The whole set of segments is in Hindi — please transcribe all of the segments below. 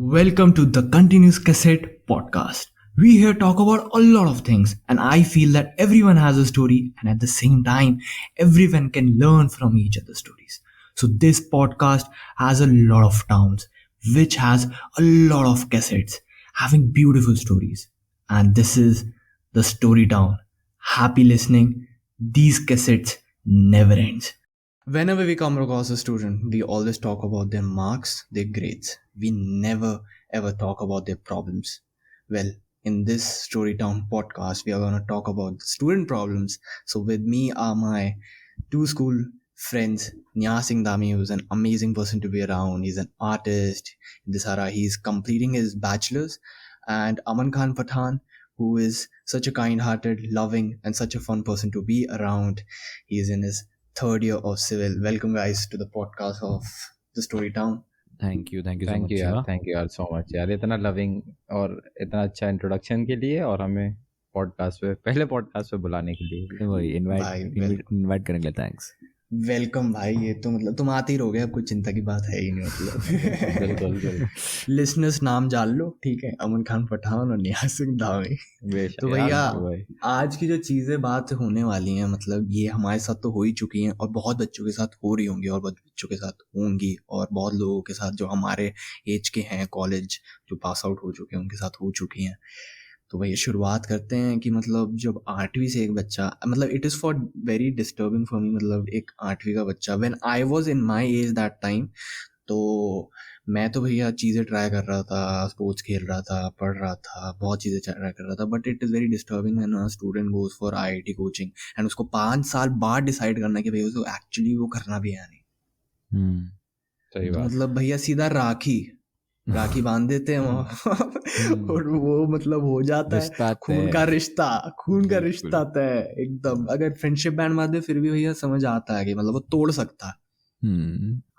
Welcome to the Continuous Cassette podcast. We here talk about a lot of things, and I feel that everyone has a story, and at the same time, everyone can learn from each other's stories. So, this podcast has a lot of towns, which has a lot of cassettes having beautiful stories. And this is the Story Town. Happy listening. These cassettes never ends. Whenever we come across a student, we always talk about their marks, their grades. We never ever talk about their problems. Well, in this Storytown podcast, we are going to talk about the student problems. So, with me are my two school friends, Nya Singh Dami, who's an amazing person to be around. He's an artist. In this era, he's completing his bachelor's, and Aman Khan Pathan, who is such a kind hearted, loving, and such a fun person to be around. He's in his third year of civil. Welcome, guys, to the podcast of the Story Town. Thank you so thank much you यार शिवा। थैंक यू यार सो मच यार, इतना लविंग और इतना अच्छा इंट्रोडक्शन के लिए और हमें पहले पॉडकास्ट पे बुलाने के लिए। वही भाई, इनवाइट करने के लिए थैंक्स। वेलकम भाई। ये तो मतलब तुम आते ही रहोगे, अब कुछ चिंता की बात है ही नहीं। मतलब बिल्कुल बिल्कुल लिसनर्स नाम जान लो, ठीक है, अमन खान पठान और निहाल सिंह दावी। बेशक तो यार, भैया, भाई आज की जो चीज़ें बात होने वाली हैं, मतलब ये हमारे साथ तो हो ही चुकी हैं और बहुत बच्चों के साथ हो रही होंगी और बहुत बच्चों के साथ होंगी और बहुत लोगों के साथ जो हमारे एज के हैं, कॉलेज जो पास आउट हो चुके हैं उनके साथ हो चुकी हैं। तो भैया शुरुआत करते हैं कि मतलब जब 8वीं से एक बच्चा, मतलब it is for very disturbing for me, मतलब एक 8वीं का बच्चा, when I was in my age that time, तो मैं तो भैया चीज़ें ट्राई कर रहा था, स्पोर्ट्स खेल रहा था, पढ़ रहा था, बहुत चीज़ें ट्राई कर रहा था, but it is very disturbing when a student goes for IIT coaching and उसको 5 साल बाद डिसाइड करना कि भैया उसको एक्चुअली वो करना भी है नहीं। सही तो बात। मतलब भैया सीधा राखी बांध देते हैं वो और वो मतलब हो जाता है रिश्ता खून तय। का बिल्कुल। रिश्ता तय एकदम। अगर फ्रेंडशिप बैंड बांधे फिर भी भैया समझ आता है कि मतलब वो तोड़ सकता है।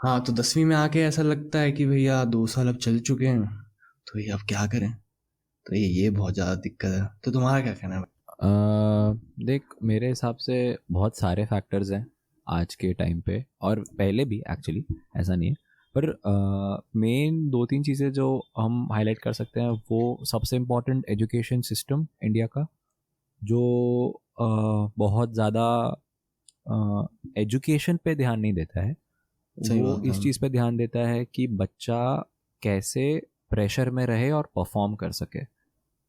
हाँ, तो 10वीं में आके ऐसा लगता है कि भैया 2 साल अब चल चुके हैं, तो ये अब क्या करें। तो ये बहुत ज़्यादा दिक्कत है। तो तुम्हारा क्या कहना है? देख, मेरे हिसाब से बहुत सारे फैक्टर्स हैं आज के टाइम पे और पहले भी एक्चुअली, ऐसा नहीं है, पर मेन 2-3 चीज़ें जो हम हाईलाइट कर सकते हैं वो सबसे इम्पोर्टेंट एजुकेशन सिस्टम इंडिया का, जो बहुत ज़्यादा एजुकेशन पे ध्यान नहीं देता है। सही वो बात इस है। चीज़ पे ध्यान देता है कि बच्चा कैसे प्रेशर में रहे और परफॉर्म कर सके।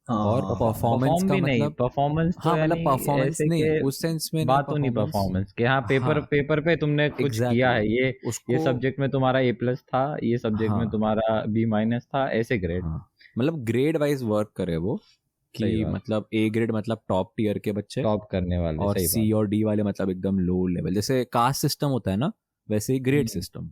और हाँ, परफॉर्मेंस परफॉर्म का भी नहीं, मतलब, परफॉर्मेंस तो हाँ मतलब यानी परफॉर्मेंस ऐसे नहीं के उस सेंस में नहीं, बात तो नहीं परफॉर्मेंस के। हाँ, पेपर पे तुमने कुछ किया है, एग्जैक्टली ये उसको, सब्जेक्ट में तुम्हारा A+ था, ये सब्जेक्ट में हाँ तुम्हारा B- था, ऐसे ग्रेड। हाँ, मतलब ग्रेड वाइज वर्क करे वो, सही कि बात, मतलब A ग्रेड मतलब टॉप टियर के बच्चे, टॉप करने वाले, और सही C बात। और D वाले मतलब एकदम लो लेवल। जैसे कास्ट सिस्टम होता है ना, वैसे ही ग्रेड सिस्टम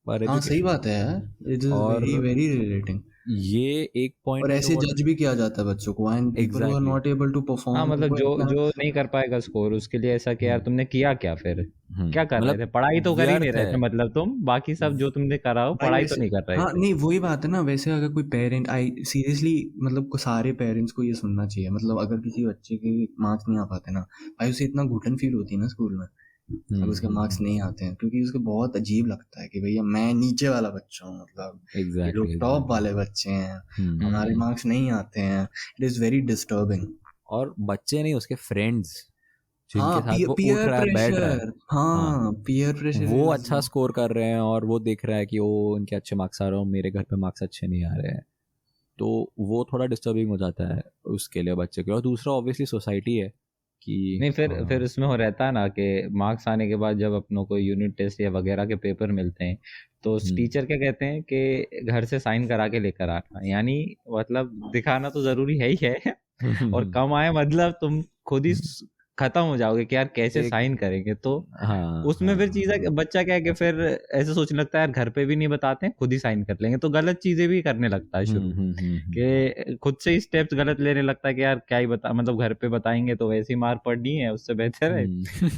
पर हाँ, सही एजुकेशन। बात है यार। इट इज़ और वेरी वेरी रिलेटिंग। ये एक और पॉइंट ऐसे तो जज भी किया जाता है बच्चों को, and people who are exactly. Not able to हाँ, परफॉर्म मतलब उनको जो ऐसा। जो नहीं कर पाएगा स्कोर, उसके लिए ऐसा कि यार तुमने किया क्या फिर, क्या कर रहे मतलब थे, पढ़ाई तो कर ही नहीं व्यर्थ रहे थे, है। मतलब तुम बाकी सब जो तुमने करा हो भाई पढ़ाई तो वैसे, नहीं कर रहे हाँ थे। नहीं वही बात है ना। वैसे अगर कोई पेरेंट, आई सीरियसली मतलब को सारे पेरेंट्स को ये सुनना चाहिए। मतलब अगर किसी बच्चे के मार्क्स नहीं आ पाते ना, भाई उसे इतना घुटन फील होती है ना स्कूल में, अगर उसके मार्क्स नहीं आते हैं, क्योंकि उसको बहुत अजीब लगता है कि भैया मैं नीचे वाला बच्चा हूँ, मतलब ये एग्जैक्टली लोग टॉप वाले बच्चे हैं, हमारे मार्क्स नहीं आते हैं। It is very disturbing. और बच्चे नहीं, उसके फ्रेंड्स हाँ, जिनके साथ वो उठ पीयर रहा है बैठ रहा है, प्रेशर। हाँ हाँ, पीयर प्रेशर वो इज। अच्छा स्कोर कर रहे हैं और वो देख रहा है कि वो उनके अच्छे मार्क्स आ रहे हो, मेरे घर पे मार्क्स अच्छे नहीं आ रहे हैं, तो वो थोड़ा डिस्टर्बिंग हो जाता है उसके लिए, बच्चे के। और दूसरा ऑब्वियसली सोसाइटी है कि नहीं, फिर उसमें हो रहता है ना कि मार्क्स आने के बाद जब अपनों को यूनिट टेस्ट या वगैरह के पेपर मिलते हैं, तो टीचर क्या कहते हैं कि घर से साइन करा के लेकर आना, यानी मतलब दिखाना तो जरूरी है ही है और कम आए मतलब तुम खुद ही खत्म हो जाओगे कि यार कैसे एक, साइन करेंगे। तो हाँ उसमें फिर चीज़ है, बच्चा क्या है कि फिर ऐसे सोचने लगता है यार घर पे भी नहीं बताते हैं, खुद ही साइन कर लेंगे, तो गलत चीजें भी करने लगता है शुरू कि खुद से ही स्टेप्स गलत लेने लगता है कि यार क्या ही बता, मतलब घर पे बताएंगे तो वैसी मार पड़नी है, उससे बेहतर है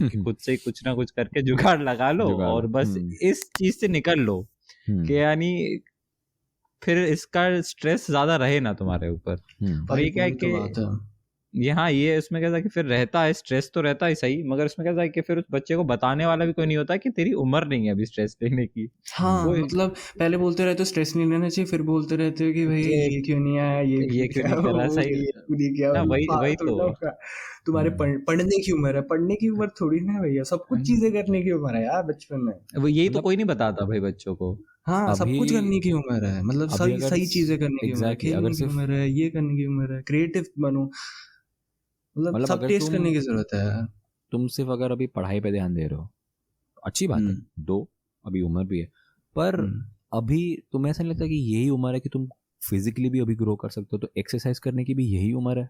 कि खुद से ही कुछ ना कुछ करके जुगाड़ लगा लो जुगाड़। और बस इस चीज से निकल लो कि यानी फिर इसका स्ट्रेस ज्यादा रहे ना तुम्हारे ऊपर। और भाई ये क्या है वही तो कि बात है। ये उसमें कैसा कि फिर रहता है स्ट्रेस तो रहता है सही, मगर उसमें कैसा है कि फिर उस बच्चे को बताने वाला भी कोई नहीं होता कि तेरी उम्र नहीं है अभी स्ट्रेस लेने की। हाँ वो मतलब पहले बोलते रहते हो स्ट्रेस नहीं लेना चाहिए, फिर बोलते रहते हो कि भाई कि ये क्यों नहीं आया, ये क्यों ये नहीं क्यों नहीं आया, करा वो सही ये क्यों नहीं किया। ना, वही फालतू तो। ना होगा। तुम्हारे पढ़ने की उम्र है, पढ़ने की उम्र थोड़ी ना है भैया, सब कुछ चीजें करने की उम्र है यार बचपन में। वो यही तो मतलब कोई नहीं बताता भाई बच्चों को। हाँ सब अभी कुछ करने की उम्र है, मतलब अभी सही अगर सही चीजें करने की उम्र है, एग्जैक्टली खेलने अगर की सिर्फ उम्र है, ये करने की उम्र है, क्रिएटिव बनो, मतलब मतलब सब अगर टेस्ट करने की जरूरत है यार। तुम सिर्फ अगर अभी पढ़ाई पे ध्यान दे रहे हो, अच्छी बात है, हम्म दो, अभी उम्र भी है, पर हम्म अभी तुम्हें ऐसा नहीं लगता कि यही उम्र है कि तुम फिजिकली भी अभी ग्रो कर सकते हो, तो एक्सरसाइज करने की भी यही उम्र है।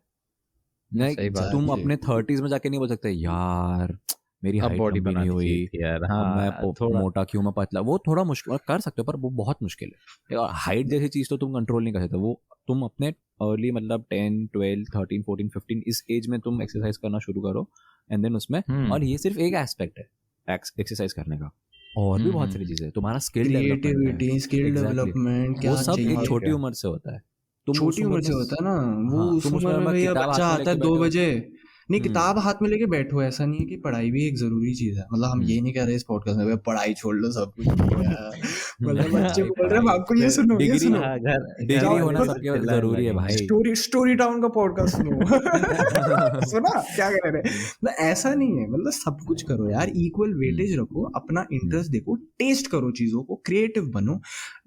नहीं, सही बात तुम है। अपने 30s में जाके नहीं बोल सकते यार मेरी अब हाइट बॉडी लंबी नहीं बनानी चाहिए हुई, थी यार, अब मैं हाँ थोड़ा। मोटा क्यों, मैं पतला, वो थोड़ा मुश्किल कर सकते हो पर वो बहुत मुश्किल है। और हाइट जैसी चीज तो तुम कंट्रोल नहीं कर सकते, वो तुम अपने अर्ली मतलब 10 12 13 14 15 इस एज में तुम एक्सरसाइज करना शुरू करो, एंड देन उसमें, और ये सिर्फ एक एस्पेक्ट है एक्सरसाइज करने का, और भी बहुत सारी चीजें हैं, तुम्हारा स्किल डेवलपमेंट है, क्रिएटिविटी, स्किल एग्जैक्टली, डेवलपमेंट वो क्या सब एक चाहिए। छोटी क्या उम्र से होता है। तुम उस छोटी उम्र उम्र में से होता है ना वो, हाँ, उस तुम उस उम्र उम्र में में भैया किताब बच्चा हाथ में आता लेके है बैठे 2 हो। बजे, नहीं किताब हाथ में लेके बैठो, ऐसा नहीं है कि पढ़ाई भी एक जरूरी चीज है, मतलब हम ये नहीं कह रहे इस पॉडकास्ट में भैया पढ़ाई छोड़ लो सब कुछ छोड़ो यार। मतलब बच्चे भाई बोल रहे हैं पढ़ाई, आपको ये सुनो ये डिग्री, सुनो, हाँ, घर घर डिग्री जाओ होना वाले पता, सबके चिल्लाने जरूरी है लगेंगे। भाई। स्टोरी टाउन का पॉडकास्ट सुनो। सुना क्या कह रहे हैं, मतलब ऐसा नहीं है, मतलब सब कुछ करो यार, इक्वल वेटेज रखो, अपना इंटरेस्ट देखो, टेस्ट करो चीजों को, क्रिएटिव बनो,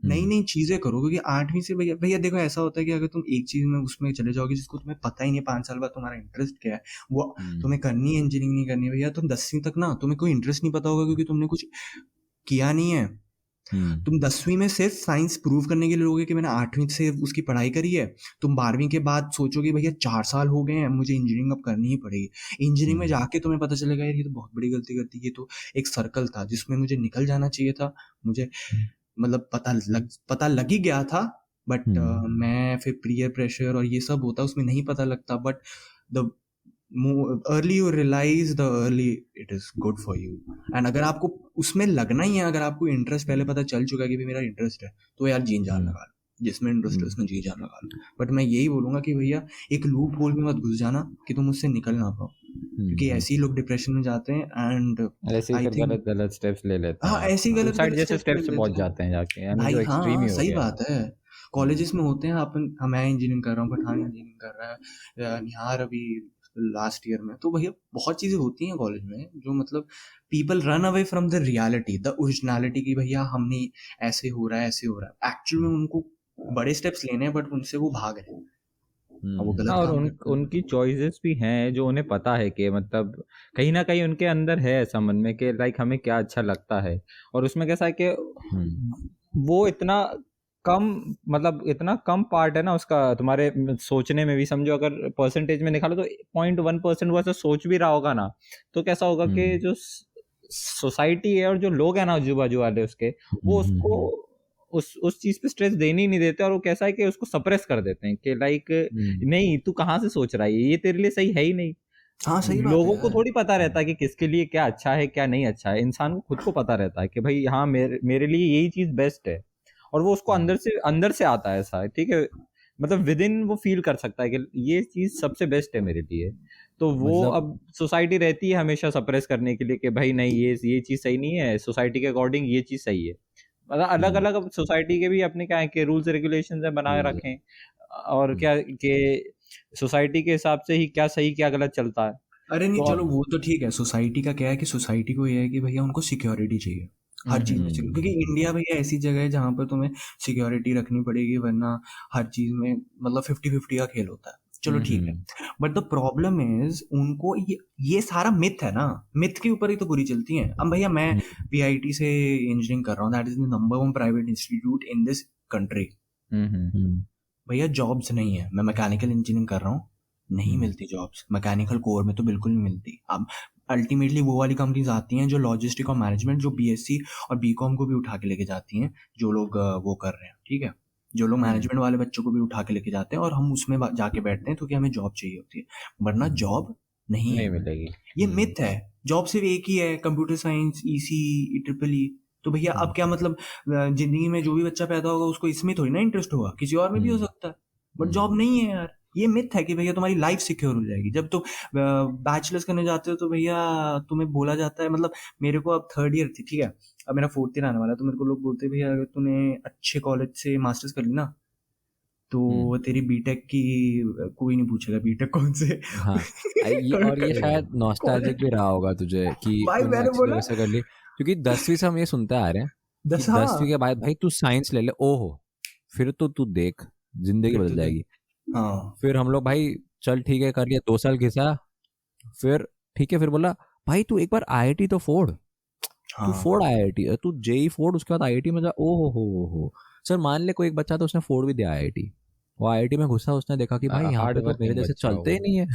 नई नई चीजें करो, क्योंकि 8वीं से भैया भैया देखो ऐसा होता है कि अगर तुम एक चीज में उसमें चले जाओगे जिसको तुम्हें पता ही नहीं 5 साल बाद तुम्हारा इंटरेस्ट क्या है, वो तुम्हें करनी है, इंजीनियरिंग नहीं करनी है भैया, तुम 10वीं तक ना तुम्हें कोई इंटरेस्ट नहीं पता होगा, क्योंकि तुमने कुछ किया नहीं है। तुम 10वीं में सिर्फ साइंस प्रूव करने के लिए लोगे कि मैंने 8वीं से उसकी पढ़ाई करी है, तुम 12वीं के बाद सोचोगे भैया 4 साल हो गए हैं, मुझे इंजीनियरिंग अब करनी ही पड़ेगी। इंजीनियरिंग में जाके तुम्हें पता चलेगा यार ये तो बहुत बड़ी गलती करती है, ये तो एक सर्कल था जिसमें मुझे निकल जाना चाहिए था, मुझे मतलब पता लग ही गया था, बट मैं फिर पीयर प्रेशर और ये सब होता है उसमें नहीं पता लगता, but the early you realise the early it is good for you. And अगर आपको उसमें लगना ही है, अगर आपको इंटरेस्ट पहले पता चल चुका है कि भी मेरा इंटरेस्ट है, तो यार जी जान लगा लो, जिसमें इंटरेस्ट है उसमें जी जान लगा लो। बट मैं यही बोलूंगा कि भैया एक लूप होल में मत घुस जाना कि तुम उससे निकल ना पाओ, क्योंकि ऐसे ही लोग डिप्रेशन में जाते हैं, एंड ऐसे ही आई फिर थिंक गलत स्टेप्स ले लेते हाँ हैं, ऐसे ही गलत सुसाइड गलत जैसे स्टेप्स ले स्टेप्स पे पहुंच लेते हैं जाते हैं जाके, यानी भाई। जो एक्सट्रीम हाँ ही हो सही गया। बात है, कॉलेजेस में होते हैं, अपन मैं इंजीनियरिंग कर रहा हूँ, पठान इंजीनियरिंग कर रहा है, निहार अभी लास्ट ईयर में, तो भैया बहुत चीजें होती हैं कॉलेज में जो मतलब people run away from the reality, the originality की भैया हमने ऐसे हो रहा है ऐसे हो रहा है, एक्चुअल में उनको बड़े स्टेप्स लेने हैं बट उनसे वो भाग रहे हैं और वो गलत हाँ, और काम करते हैं। उनकी चॉइसेस भी हैं जो उन्हें पता है कि मतलब कहीं ना कहीं उनके अंदर है ऐसा मन में कि लाइक हमें क्या अच्छा लगता है, और उसमें कैसा है कि वो इतना कम, मतलब इतना कम पार्ट है ना उसका तुम्हारे सोचने में भी, समझो अगर परसेंटेज में निकालो तो 0.1% वो ऐसा सोच भी रहा होगा ना, तो कैसा होगा कि जो सोसाइटी है और जो लोग हैं ना आजू बाजू वाले उसके, वो उसको उस चीज पे स्ट्रेस देने ही नहीं देते, और वो कैसा है कि उसको सप्रेस कर देते हैं कि लाइक नहीं तू कहाँ से सोच रहा है, ये तेरे लिए सही है ही नहीं। हाँ सही बात है लोगों को यार। थोड़ी पता रहता है कि किसके लिए क्या अच्छा है क्या नहीं अच्छा है, इंसान को खुद को पता रहता है कि भाई हाँ मेरे लिए यही चीज बेस्ट है, और वो उसको अंदर से आता है ऐसा, ठीक है, मतलब विद इन वो फील कर सकता है कि ये चीज सबसे बेस्ट है मेरे लिए। तो वो मतलब अब सोसाइटी रहती है हमेशा सप्रेस करने के लिए कि भाई नहीं ये चीज सही नहीं है, सोसाइटी के अकॉर्डिंग ये चीज सही है। मतलब अलग अलग सोसाइटी के भी अपने क्या है कि रूल्स रेगुलेशंस है बनाए रखे, और क्या कि सोसाइटी के हिसाब से ही क्या सही क्या गलत चलता है। अरे नहीं तो चलो वो तो ठीक है, सोसाइटी का क्या है कि सोसाइटी को ये है कि भैया उनको सिक्योरिटी चाहिए हर चीज में, क्योंकि इंडिया भैया ऐसी जगह है जहां पर तुम्हें सिक्योरिटी रखनी पड़ेगी, वरना हर चीज में मतलब 50-50 का खेल होता है। चलो ठीक है, बट द प्रॉब्लम इज उनको ये सारा मिथ है ना, मिथ के ऊपर ही तो पूरी चलती है। अब भैया मैं पीआईटी से इंजीनियरिंग कर रहा हूँ, that is the number 1 private institute in this country, भैया जॉब्स नहीं है। मैं मैकेनिकल इंजीनियरिंग कर रहा हूँ, नहीं मिलती जॉब्स, मैकेनिकल कोर में तो बिल्कुल नहीं मिलती। अब अल्टीमेटली वो वाली कंपनीज आती हैं जो लॉजिस्टिक और मैनेजमेंट, जो बीएससी और बीकॉम को भी उठा के लेके जाती हैं, जो लोग वो कर रहे हैं, ठीक है, जो लोग मैनेजमेंट वाले बच्चों को भी उठा के लेके जाते हैं, और हम उसमें जाके बैठते हैं क्योंकि हमें जॉब चाहिए होती है, वरना जॉब नहीं है, मिलेगी। ये मिथ है। जॉब सिर्फ एक ही है, कंप्यूटर साइंस, ईसी, ट्रिपल। तो भैया अब क्या मतलब जिंदगी में जो भी बच्चा पैदा होगा उसको इसमें थोड़ी ना इंटरेस्ट होगा, किसी और में भी हो सकता है, बट जॉब नहीं है यार। ये मिथ है कि भैया तुम्हारी लाइफ सिक्योर हो जाएगी। जब तुम बैचलर्स करने जाते हो तो भैया तुम्हें बोला जाता है, मतलब मेरे को अब 3rd ईयर थी, ठीक है, अब मेरा 4th ईयर आने वाला है, तो मेरे को लोग बोलते हैं भैया अगर तूने अच्छे कॉलेज से मास्टर्स कर ली ना तो तेरी बीटेक की कोई नहीं पूछेगा बीटेक कौन से हाँ और ये शायद नॉस्टैल्जिक भी रहा होगा तुझे कि भाई तूने मैंने अच्छी बोला जगह से कर ली, क्योंकि 10वीं से हम ये सुनते आ रहे हैं कि 10, हाँ 10वीं के बाद भाई तू साइंस ले ले, ओहो फिर तो तू देख जिंदगी फिर बदल तो देख, जाएगी। हाँ फिर हम लोग भाई चल ठीक है कर लिया, 2 साल घिसा, फिर ठीक है, फिर बोला भाई तू एक बार आईआईटी तो फोड़, तू हाँ फोड़ आईआईटी, तू जेई फोड़, उसके बाद आईआईटी में जा, ओ हो। सर मान ले कोई एक बच्चा तो उसने फोड़ भी दिया आईआईटी, वो आईआईटी में घुसा, उसने देखा कि भाई यहाँ हार्ड पे तो मेरे वर्किंग जैसे बच्चा चलते ही वो। नहीं है,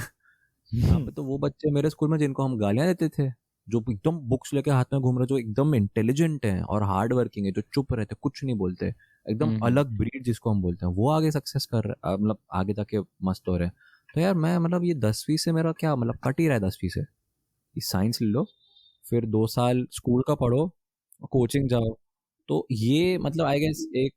यहाँ पे तो वो बच्चे मेरे स्कूल में जिनको हम गालियां देते थे, जो एकदम बुक्स लेके हाथ में घूम रहे, जो एकदम इंटेलिजेंट हैं और हार्ड वर्किंग है, जो चुप रहते, कुछ नहीं बोलते, एकदम अलग ब्रीड जिसको हम बोलते हैं, वो आगे सक्सेस कर रहे, मतलब आगे जाके मस्त हो रहे हैं। तो यार मैं मतलब ये 10वीं से मेरा क्या मतलब कट ही रहा है 10वीं से, साइंस ले लो, फिर 2 साल स्कूल का पढ़ो, कोचिंग जाओ, तो ये मतलब आई गेस एक,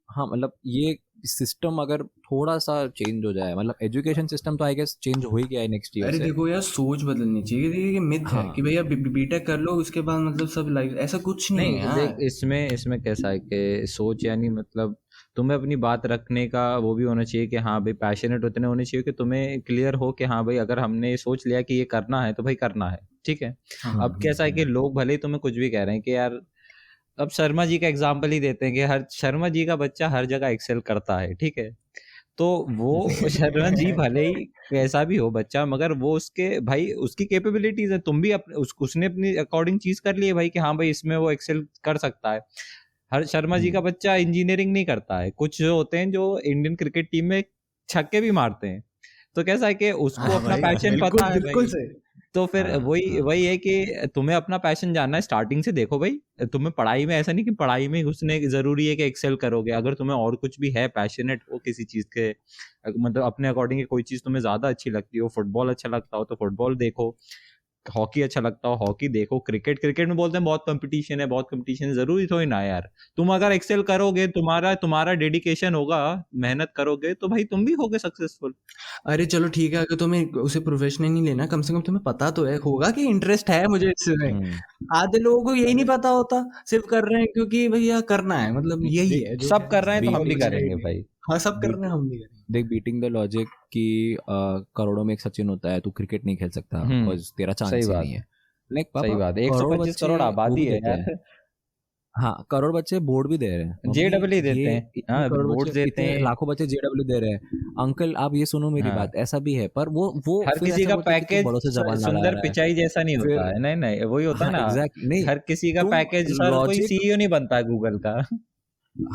हाँ मतलब ये सिस्टम अगर थोड़ा सा चेंज हो जाए, मतलब एजुकेशन सिस्टम तो आई गेस चेंज हो ही गया है नेक्स्ट ईयर अरे से। देखो यार सोच बदलनी चाहिए, ये मिथ है हाँ कि भैया बीटेक कर लो उसके बाद मतलब सब लाइफ, ऐसा कुछ नहीं है नहीं देख, यार। इसमें कैसा है कि सोच यानी मतलब तुम्हें अपनी बात रखने का वो भी होना चाहिए कि हाँ भाई पैशनेट उतने होने चाहिए कि तुम्हें क्लियर हो कि हाँ भाई अगर हमने ये सोच लिया कि ये करना है तो भाई करना है, ठीक है। हाँ अब कैसा है कि लोग भले ही तुम्हें कुछ भी कह रहे हैं कि यार, अब शर्मा जी का एग्जाम्पल ही देते हैं कि हर शर्मा जी का बच्चा हर जगह एक्सेल करता है, ठीक है। तो वो शर्मा जी भले ही कैसा भी हो बच्चा, मगर वो उसके भाई उसकी कैपेबिलिटीज है, तुम भी अपने उसने अपनी अकॉर्डिंग चीज कर ली है भाई कि हाँ भाई इसमें वो एक्सेल कर सकता है। हर शर्मा जी का बच्चा इंजीनियरिंग नहीं करता है, कुछ जो होते हैं जो इंडियन क्रिकेट टीम में छक्के भी मारते हैं, तो कैसा है कि उसको हाँ अपना भाई पैशन बिल्कुल पता है बिल्कुल भाई। सही। तो फिर हाँ वही हाँ वही है कि तुम्हें अपना पैशन जानना है स्टार्टिंग से, देखो भाई तुम्हें पढ़ाई में ऐसा नहीं कि पढ़ाई में घुसने जरूरी है कि एक्सेल करोगे, अगर तुम्हें और कुछ भी है पैशनेट हो किसी चीज के, मतलब अपने अकॉर्डिंग कोई चीज तुम्हें ज्यादा अच्छी लगती हो, फुटबॉल अच्छा लगता हो तो फुटबॉल देखो, हॉकी अच्छा लगता हो हॉकी देखो, क्रिकेट में बोलते हैं बहुत कंपटीशन है, बहुत कंपटीशन है, जरूरी थोड़ी ना है यार। तुम अगर एक्सेल करोगे, तुम्हारा तुम्हारा डेडिकेशन होगा, मेहनत करोगे तो भाई तुम भी होगे सक्सेसफुल। अरे चलो ठीक है, अगर तुम्हें उसे प्रोफेशनल नहीं लेना, कम से कम तुम्हें पता तो है होगा कि इंटरेस्ट है मुझे इसमें। आधे लोगों को यही नहीं पता होता, सिर्फ कर रहे हैं क्योंकि भैया करना है, मतलब यही है जो सब है कर रहे हैं तो हम भी कॉलेज बीटिंग करेंगे लाइफ। भाई। हाँ सब कर रहे बीट हैं, हम भी करेंगे। देख बीटिंग द लॉजिक कि करोड़ों में एक सचिन होता है, तू क्रिकेट नहीं खेल सकता हम्म, और तेरा सही चांस ही बात नहीं है, है। लाइक सही पापा बात है, करोड़ 125 बच्चे करोड़ वो आबादी भी है देते हैं, यार। हाँ करोड़ बच्चे बोर्ड भी दे रहे हैं, जे मम्मी डबल ही ये देते हैं, इतने हाँ करोड़ बोर्ड बच्चे, देते इतने हैं। लाखों बच्चे जेडब्ल्यू दे रहे हैं, अंकल आप ये सुनो मेरी हाँ बात, ऐसा भी है, पर वो हर फिर किसी ऐसा का बोलते हैं कि तू पैकेज बड़ों से जबान लड़ा सुंदर रहा है। पिचाई जैसा नहीं होता फिर है, नहीं नहीं वही होता है हाँ ना। एग्जैक्ट नहीं, हर किसी का तुम पैकेज, सर कोई लॉजिक, सीईओ नहीं बनता है गूगल का।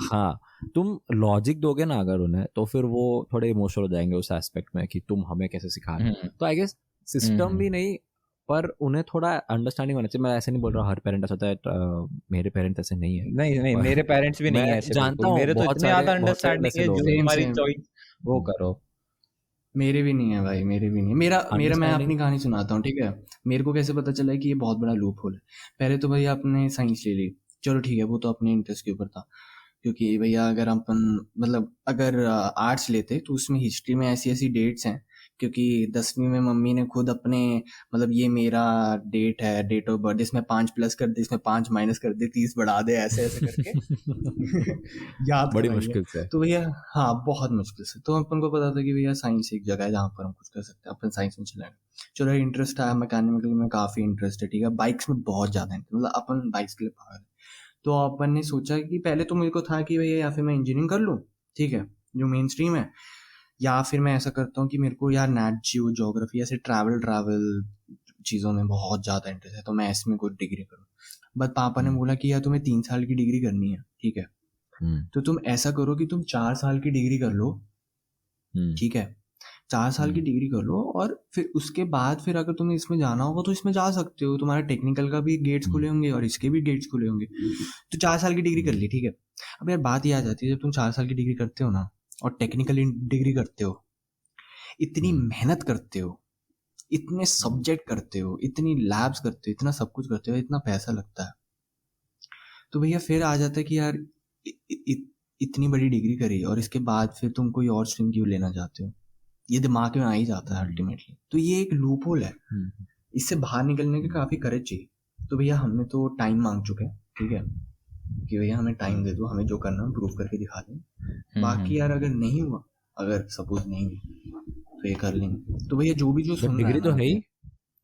हाँ तुम लॉजिक दोगे ना अगर उन्हें, तो फिर वो थोड़े इमोशनल हो जाएंगे उस एस्पेक्ट में कि तुम हमें कैसे सिखा रहे हो। तो आई गेस सिस्टम भी नहीं, पर उन्हें थोड़ा अंडरस्टैंडिंग होना चाहिए। मैं ऐसे नहीं बोल रहा हर पेरेंट ऐसा होता है, मेरे पेरेंट्स ऐसे नहीं है, नहीं नहीं, पर मेरे पेरेंट्स भी मैं नहीं है ऐसे जानता बिल्कुल, हूँ मेरे तो इतने ज्यादा बहुत सारे अंडरस्टैंडिंग ऐसे है, लोग जो हैं। सेम तुम्हारी सेम, चॉइस वो करो। मेरे भी नहीं है भाई, मेरे भी नहीं है। मेरा मेरा मैं अंडरस्टैंडिंग अपनी कहानी सुनाता हूँ, ठीक है। मेरे को कैसे पता चला है कि ये बहुत बड़ा लूप होल है। पहले तो भैया आपने साइंस ले ली, चलो ठीक है, वो तो अपने इंटरेस्ट के ऊपर था, क्योंकि भैया अगर अपन मतलब अगर आर्ट्स लेते तो उसमें हिस्ट्री में ऐसी ऐसी डेट्स हैं, क्योंकि 10वीं में मम्मी ने खुद अपने मतलब ये मेरा डेट है, डेट ऑफ बर्थ, इसमें 5 प्लस कर दे, इसमें 5 माइनस कर दे, 30 बढ़ा दे, ऐसे ऐसे करके याद बड़ी कराई है। मुश्किल से। तो भैया हाँ बहुत मुश्किल से, तो अपन को पता था कि भैया साइंस एक जगह है जहाँ पर हम कुछ कर सकते हैं, अपन साइंस में चले गए। चलो इंटरेस्ट आया, मैकेनिकल में काफ़ी इंटरेस्ट है, ठीक है, बाइक्स में बहुत ज़्यादा इंटरेस्ट, मतलब अपन बाइक्स के लिए पागल है। तो अपन ने सोचा कि पहले तो मेरे को था कि भैया या फिर मैं इंजीनियरिंग कर लूँ, ठीक है, जो मेन स्ट्रीम है, या फिर मैं ऐसा करता हूँ कि मेरे को यार नेट जियो ज्योग्राफी ऐसे ट्रैवल ट्रैवल चीज़ों में बहुत ज़्यादा इंटरेस्ट है, तो मैं इसमें कोई डिग्री करूँ। बट पापा ने बोला कि यार तुम्हें 3 साल की डिग्री करनी है, ठीक है, तो तुम ऐसा करो कि तुम 4 साल की डिग्री कर लो, ठीक है, 4 साल की डिग्री कर लो, और फिर उसके बाद फिर अगर तुम्हें इसमें जाना होगा तो इसमें जा सकते हो, तुम्हारा टेक्निकल का भी गेट्स खुले होंगे और इसके भी गेट्स खुले होंगे। तो 4 साल की डिग्री कर ली, ठीक है। अब यार बात ये आ जाती है, जब तुम 4 साल की डिग्री करते हो ना और टेक्निकल डिग्री करते हो, इतनी मेहनत करते हो, इतने सब्जेक्ट करते हो, इतनी लैब्स करते हो, इतना सब कुछ करते हो, इतना पैसा लगता है, तो भैया फिर आ जाता है कि यार इ, इ, इ, इतनी बड़ी डिग्री करी और इसके बाद फिर तुम कोई और स्ट्रीम क्यों लेना चाहते हो। ये दिमाग में आ ही जाता है अल्टीमेटली। तो ये एक लूप होल है, इससे बाहर निकलने की काफ़ी करेज चाहिए। तो भैया हमने तो टाइम मांग चुके हैं, ठीक है, कि भैया हमें टाइम दे दो, हमें जो करना है प्रूव करके दिखा दें। बाकी यार अगर नहीं हुआ, अगर सपोज नहीं हुआ तो ये कर लेंगे। तो भैया जो भी जो सुन रहा डिग्री है तो ना, है ही,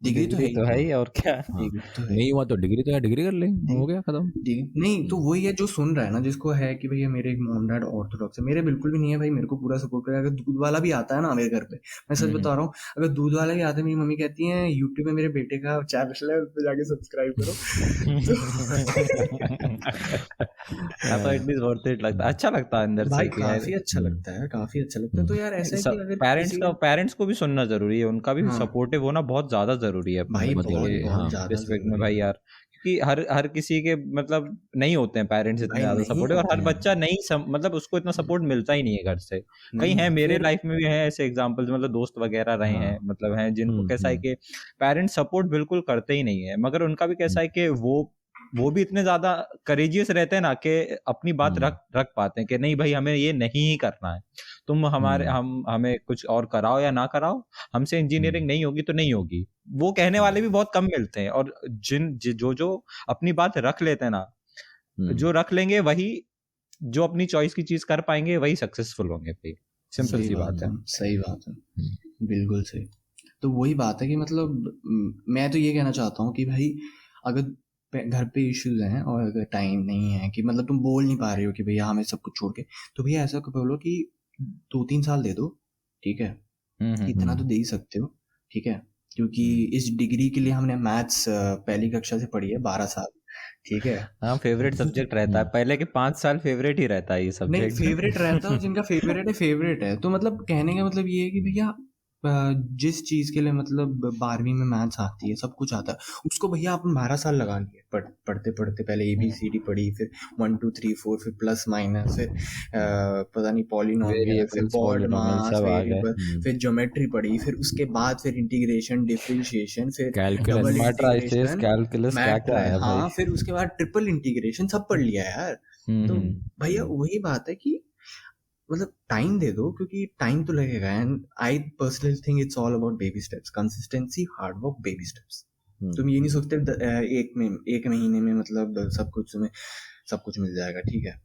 डिग्री तो है तो है ही, और क्या। हाँ, डिग्री तो है। नहीं हुआ तो डिग्री तो है, डिग्री कर ले, हो गया खत्म। नहीं तो वही है जो सुन रहा है ना, जिसको है कि भैया मेरे मॉम डैड ऑर्थोडॉक्स है, मेरे बिल्कुल भी नहीं है भाई, मेरे को पूरा सपोर्ट करेगा। अगर दूध वाला भी आता है ना मेरे घर पे, मैं सच बता रहा हूँ, अगर दूध वाला भी आता है, मेरी मम्मी कहती है यूट्यूब में मेरे बेटे का चैनल है, उस पे जाके सब्सक्राइब करो। तो एटलीस्ट वर्थ इट लगता, अच्छा लगता है अंदर भाई से कि यार काफी अच्छा लगता है, काफी अच्छा लगता है। तो यार ऐसा है कि अगर पेरेंट्स को भी सुनना जरूरी है, उनका भी हाँ। सपोर्टिव होना बहुत ज्यादा जरूरी है भाई बच्चे बहुत के बहुत ज्यादा रिस्पेक्ट में जरूरी भाई है। यार, क्योंकि हर किसी के मतलब नहीं होते हैं पेरेंट्स इतने भाई ज्यादा नहीं सपोर्टिव, और होते हर हैं। बच्चा नहीं मतलब उसको इतना सपोर्ट मिलता ही नहीं है घर से। कहीं नहीं है, मेरे फिर लाइफ में भी है ऐसे एग्जांपल्स, मतलब दोस्त वगैरह रहे हैं, मतलब हैं जिनको कैसा है कि पेरेंट्स सपोर्ट बिल्कुल करते ही नहीं है, मगर उनका भी कैसा है कि वो भी इतने ज्यादा करेजियस रहते हैं ना कि अपनी बात रख पाते हैं कि नहीं भाई हमें ये नहीं ही करना है, तुम हमें कुछ और कराओ या ना कराओ, हमसे इंजीनियरिंग नहीं होगी तो नहीं होगी। वो कहने वाले भी बहुत कम मिलते हैं, और जो अपनी बात रख लेते हैं ना, जो रख लेंगे वही, जो अपनी चॉइस की चीज कर पाएंगे वही सक्सेसफुल होंगे भाई, सिंपल सी बात है। सही बात है, बिल्कुल सही। तो वही बात है कि मतलब मैं तो ये कहना चाहता हूँ कि भाई अगर घर पे इश्यूज हैं और अगर टाइम नहीं है कि मतलब तुम बोल नहीं पा रहे हो कि भैया हमें सब कुछ छोड़ के, तो भैया ऐसा बोलो कि 2-3 साल दे दो, ठीक है, इतना तो दे ही सकते हो, ठीक है, क्योंकि इस डिग्री के लिए हमने मैथ्स पहली कक्षा से पढ़ी है 12 साल, ठीक है। हाँ, फेवरेट सब्जेक्ट रहता है, पहले के 5 साल फेवरेट ही रहता है ये नहीं सब्जेक्ट। फेवरेट रहता है, जिनका फेवरेट है। तो मतलब कहने का मतलब ये है कि भैया जिस चीज के लिए मतलब 12वीं में मैथ्स आती है, सब कुछ आता है, उसको भैया अपन 12 साल लगा लिए पढ़ते पढ़ते। पहले ABCD पढ़ी, फिर 1 2 3 4, फिर प्लस माइनस, फिर पता नहीं पॉलिनोमियल, फिर बॉड मास वेरिएबल, फिर ज्योमेट्री पढ़ी, फिर उसके बाद फिर इंटीग्रेशन, डिफरेंशिएशन, फिर डबल इंटीग्रेशन, कैलकुलस क्या है भाई। हाँ, फिर उसके बाद ट्रिपल इंटीग्रेशन, सब पढ़ लिया यार। तो भैया वही बात है कि मतलब टाइम दे दो, क्योंकि टाइम तो लगेगा। And I personally think it's all about baby steps, consistency, hard work, baby steps. तुम ये नहीं सोचते एक महीने में मतलब सब कुछ मिल जाएगा, ठीक है,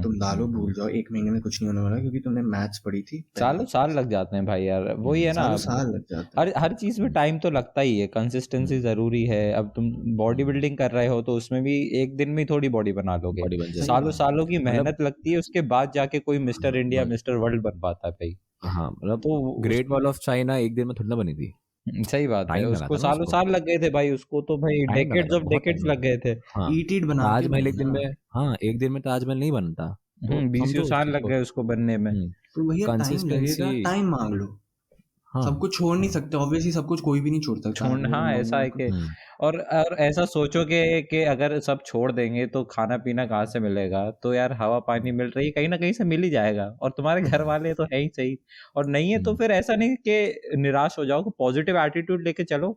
तुम डालो भूल जाओ, 1 महीने में कुछ नहीं होने वाला, क्योंकि तुमने मैथ्स पढ़ी थी। साल लग जाते हैं भाई यार, वही है ना, साल लग जाते हैं। हर चीज में टाइम तो लगता ही है, कंसिस्टेंसी जरूरी है। अब तुम बॉडी बिल्डिंग कर रहे हो तो उसमें भी एक दिन में थोड़ी बॉडी बना लोगे, सालों की मेहनत लगती है, उसके बाद जाके कोई मिस्टर इंडिया मिस्टर वर्ल्ड बन पाता है भाई। हाँ, मतलब तो ग्रेट वॉल ऑफ चाइना एक दिन में थोड़ी ना बनी थी, सही बात है, उसको साल लग गए थे भाई, उसको तो भाई डेकेड्स लग गए थे। ईट बना के ताजमहल एक दिन में, हाँ एक दिन में ताजमहल नहीं बनता, 20 साल लग गए उसको बनने में। तो भैया टाइम लगेगा, टाइम मांग लो। सब कुछ छोड़ नहीं सकते, ऑब्वियसली सब कुछ कोई भी नहीं छोड़ सकता। हाँ, ऐसा है कि और ऐसा सोचोगे कि अगर सब छोड़ देंगे तो खाना पीना कहाँ से मिलेगा, तो यार हवा पानी मिल रही है कहीं ना कहीं से मिल ही जाएगा, और तुम्हारे घर वाले तो है ही सही, और नहीं है तो फिर ऐसा नहीं कि निराश हो जाओ, पॉजिटिव एटीट्यूड लेके चलो,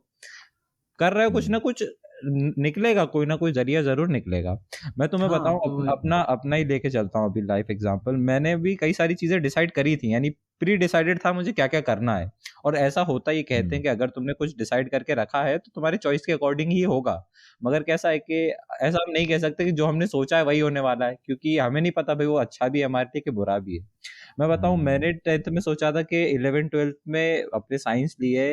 कर रहे हो कुछ ना कुछ निकलेगा, कोई ना कोई जरिया जरूर निकलेगा। मैं तुम्हें बताऊं, अपना ही लेके चलता हूँ अभी लाइफ एग्जांपल। मैंने भी कई सारी चीजें डिसाइड करी थी, यानी प्री डिसाइडेड था मुझे क्या क्या करना है, और ऐसा होता ही, कहते हैं कि अगर तुमने कुछ डिसाइड करके रखा है तो तुम्हारी चॉइस के अकॉर्डिंग ही होगा। मगर कैसा है कि ऐसा हम नहीं कह सकते कि जो हमने सोचा है वही होने वाला है, क्योंकि हमें नहीं पता भाई वो अच्छा भी है हमारे लिए कि बुरा भी है। मैं बताऊं, मैंने 10th में सोचा था कि 11th-12th में अपने साइंस लिए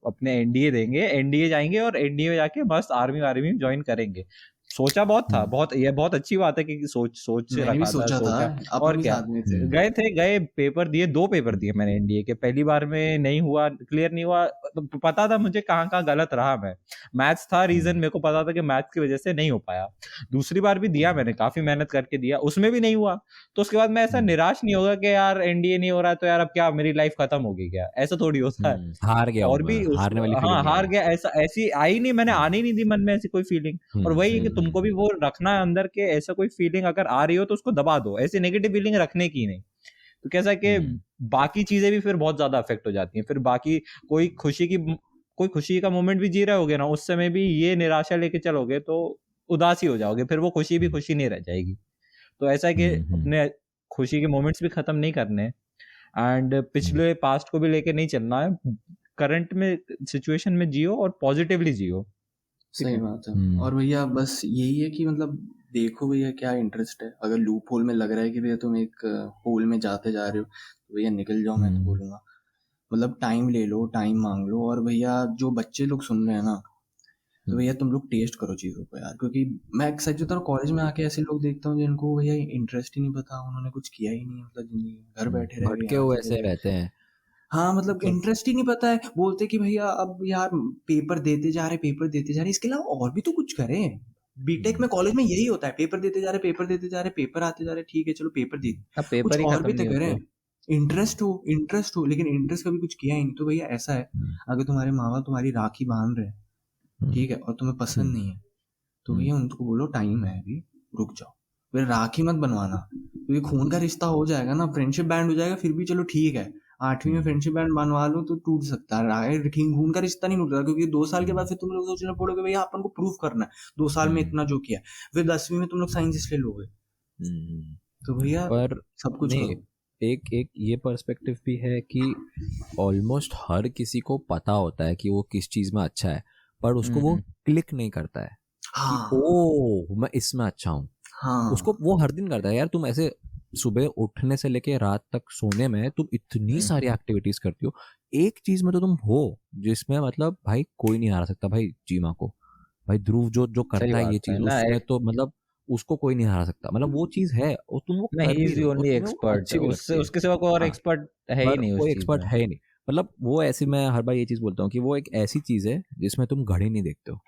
अपने एनडीए देंगे, एनडीए जाएंगे और एनडीए में जाके मस्त आर्मी ज्वाइन करेंगे। सोचा बहुत था, ये बहुत अच्छी बात है कि सोच मैंने भी सोचा था, और क्या, गए पेपर दिए, 2 पेपर दिए मैंने एनडीए के, पहली बार में नहीं हुआ, क्लियर नहीं हुआ, तो पता था मुझे कहाँ गलत रहा। मैं मैथ्स था रीजन, मेरे को पता था कि मैथ्स की वजह से नहीं हो पाया। दूसरी बार भी दिया मैंने, काफी मेहनत करके दिया, उसमें भी नहीं हुआ। तो उसके बाद मैं ऐसा निराश नहीं होगा कि यार एनडीए नहीं हो रहा तो यार अब क्या मेरी लाइफ खत्म होगी क्या, ऐसा थोड़ी होता है। हार गया, और भी हारने वाली हार गया, ऐसी आई नहीं, मैंने आने नहीं दी मन में ऐसी कोई फीलिंग। और वही है कि तुमको भी वो रखना है अंदर के, ऐसा कोई फीलिंग अगर आ रही हो तो उसको दबा दो, ऐसी नेगेटिव फीलिंग रखने की नहीं। तो कैसा कि बाकी चीजें भी फिर बहुत ज्यादा अफेक्ट हो जाती हैं, फिर बाकी कोई खुशी का मोमेंट भी जी रहे होगे ना, उस समय भी ये निराशा लेके चलोगे तो उदासी हो जाओगे, फिर वो खुशी भी खुशी नहीं रह जाएगी। तो ऐसा है कि अपने खुशी के मोमेंट्स भी खत्म नहीं करने, एंड पिछले पास्ट को भी लेके नहीं चलना है, करंट में सिचुएशन में जियो और पॉजिटिवली जियो। सही बात है। और भैया बस यही है कि मतलब देखो भैया क्या इंटरेस्ट है, अगर लूप होल में लग रहा है कि भैया तुम एक होल में जाते जा रहे हो तो भैया निकल जाओ, मैं तो बोलूँगा मतलब टाइम ले लो, टाइम मांग लो। और भैया जो बच्चे लोग सुन रहे हैं ना, तो भैया तुम लोग टेस्ट करो चीज़ों को यार, क्योंकि मैं सच बता रहा हूँ कॉलेज में आके ऐसे लोग देखता हूँ जिनको भैया इंटरेस्ट ही नहीं पता, उन्होंने कुछ किया ही नहीं मतलब जिंदगी में, घर बैठे रह भटके गए हुए यहाँ ऐसे चले गए। रहते हैं। हाँ मतलब इंटरेस्ट ही नहीं पता है, बोलते कि भैया अब यार पेपर देते जा रहे, पेपर देते जा रहे, इसके अलावा और भी तो कुछ करें। बीटेक में कॉलेज में यही होता है, पेपर देते जा रहे, पेपर देते जा रहे, पेपर आते जा रहे, ठीक है चलो पेपर दे, अब कुछ पेपर ही और खत्म भी तो नहीं करें। होते। इंटरेस्ट हो, लेकिन इंटरेस्ट कभी कुछ किया ही नहीं। तो भैया ऐसा है, अगर तुम्हारे माँ बाप तुम्हारी राखी बांध रहे हैं, ठीक है, और तुम्हें पसंद नहीं है, तो भैया उनको बोलो टाइम है अभी, रुक जाओ। फिर राखी मत बनवाना, क्योंकि खून का रिश्ता हो जाएगा ना, फ्रेंडशिप बैंड हो जाएगा फिर भी चलो ठीक है, 8वीं में फ्रेंडशिप बैंड बनवा लो तो टूट सकता है, खून का रिश्ता नहीं टूटता, क्योंकि 2 साल के बाद फिर तुम लोग सोचना पड़ोगे भैया अपन को प्रूफ करना है 2 साल में इतना जो किया, फिर 10वीं में तुम लोग साइंस इसलिए लोगे। तो भैया पर सब कुछ नहीं, करो। एक एक ये पर्सपेक्टिव भी है कि ऑलमोस्ट हर किसी को पता होता है कि वो किस चीज में अच्छा है, पर उसको वो क्लिक नहीं करता है कि हाँ ओ मैं इसमें अच्छा हूँ। हाँ उसको वो हर दिन करता है यार। तुम ऐसे सुबह उठने से लेके रात तक सोने में तुम इतनी सारी एक्टिविटीज करती हो, एक चीज में तो तुम हो जिसमें मतलब भाई कोई नहीं हरा सकता भाई जीमा को। भाई ध्रुव जो जो सही करता है बात ये है चीज ना। उसमें तो मतलब उसको कोई नहीं हरा सकता, मतलब वो चीज है और तुम वो ना कर ही भी इज दी रहे हो और ओनली तुम्हें वो एक्सपर्ट, अच्छी भी उससे लगती है। उसके सिवा कोई और हाँ, एक्सपर्ट है ही पर नहीं उस कोई चीज एक्सपर्ट में। है ही नहीं। मतलब वो ऐसी, मैं हर बार ये चीज बोलता हूँ कि वो एक ऐसी चीज है जिसमें तुम घड़ी नहीं देखते हो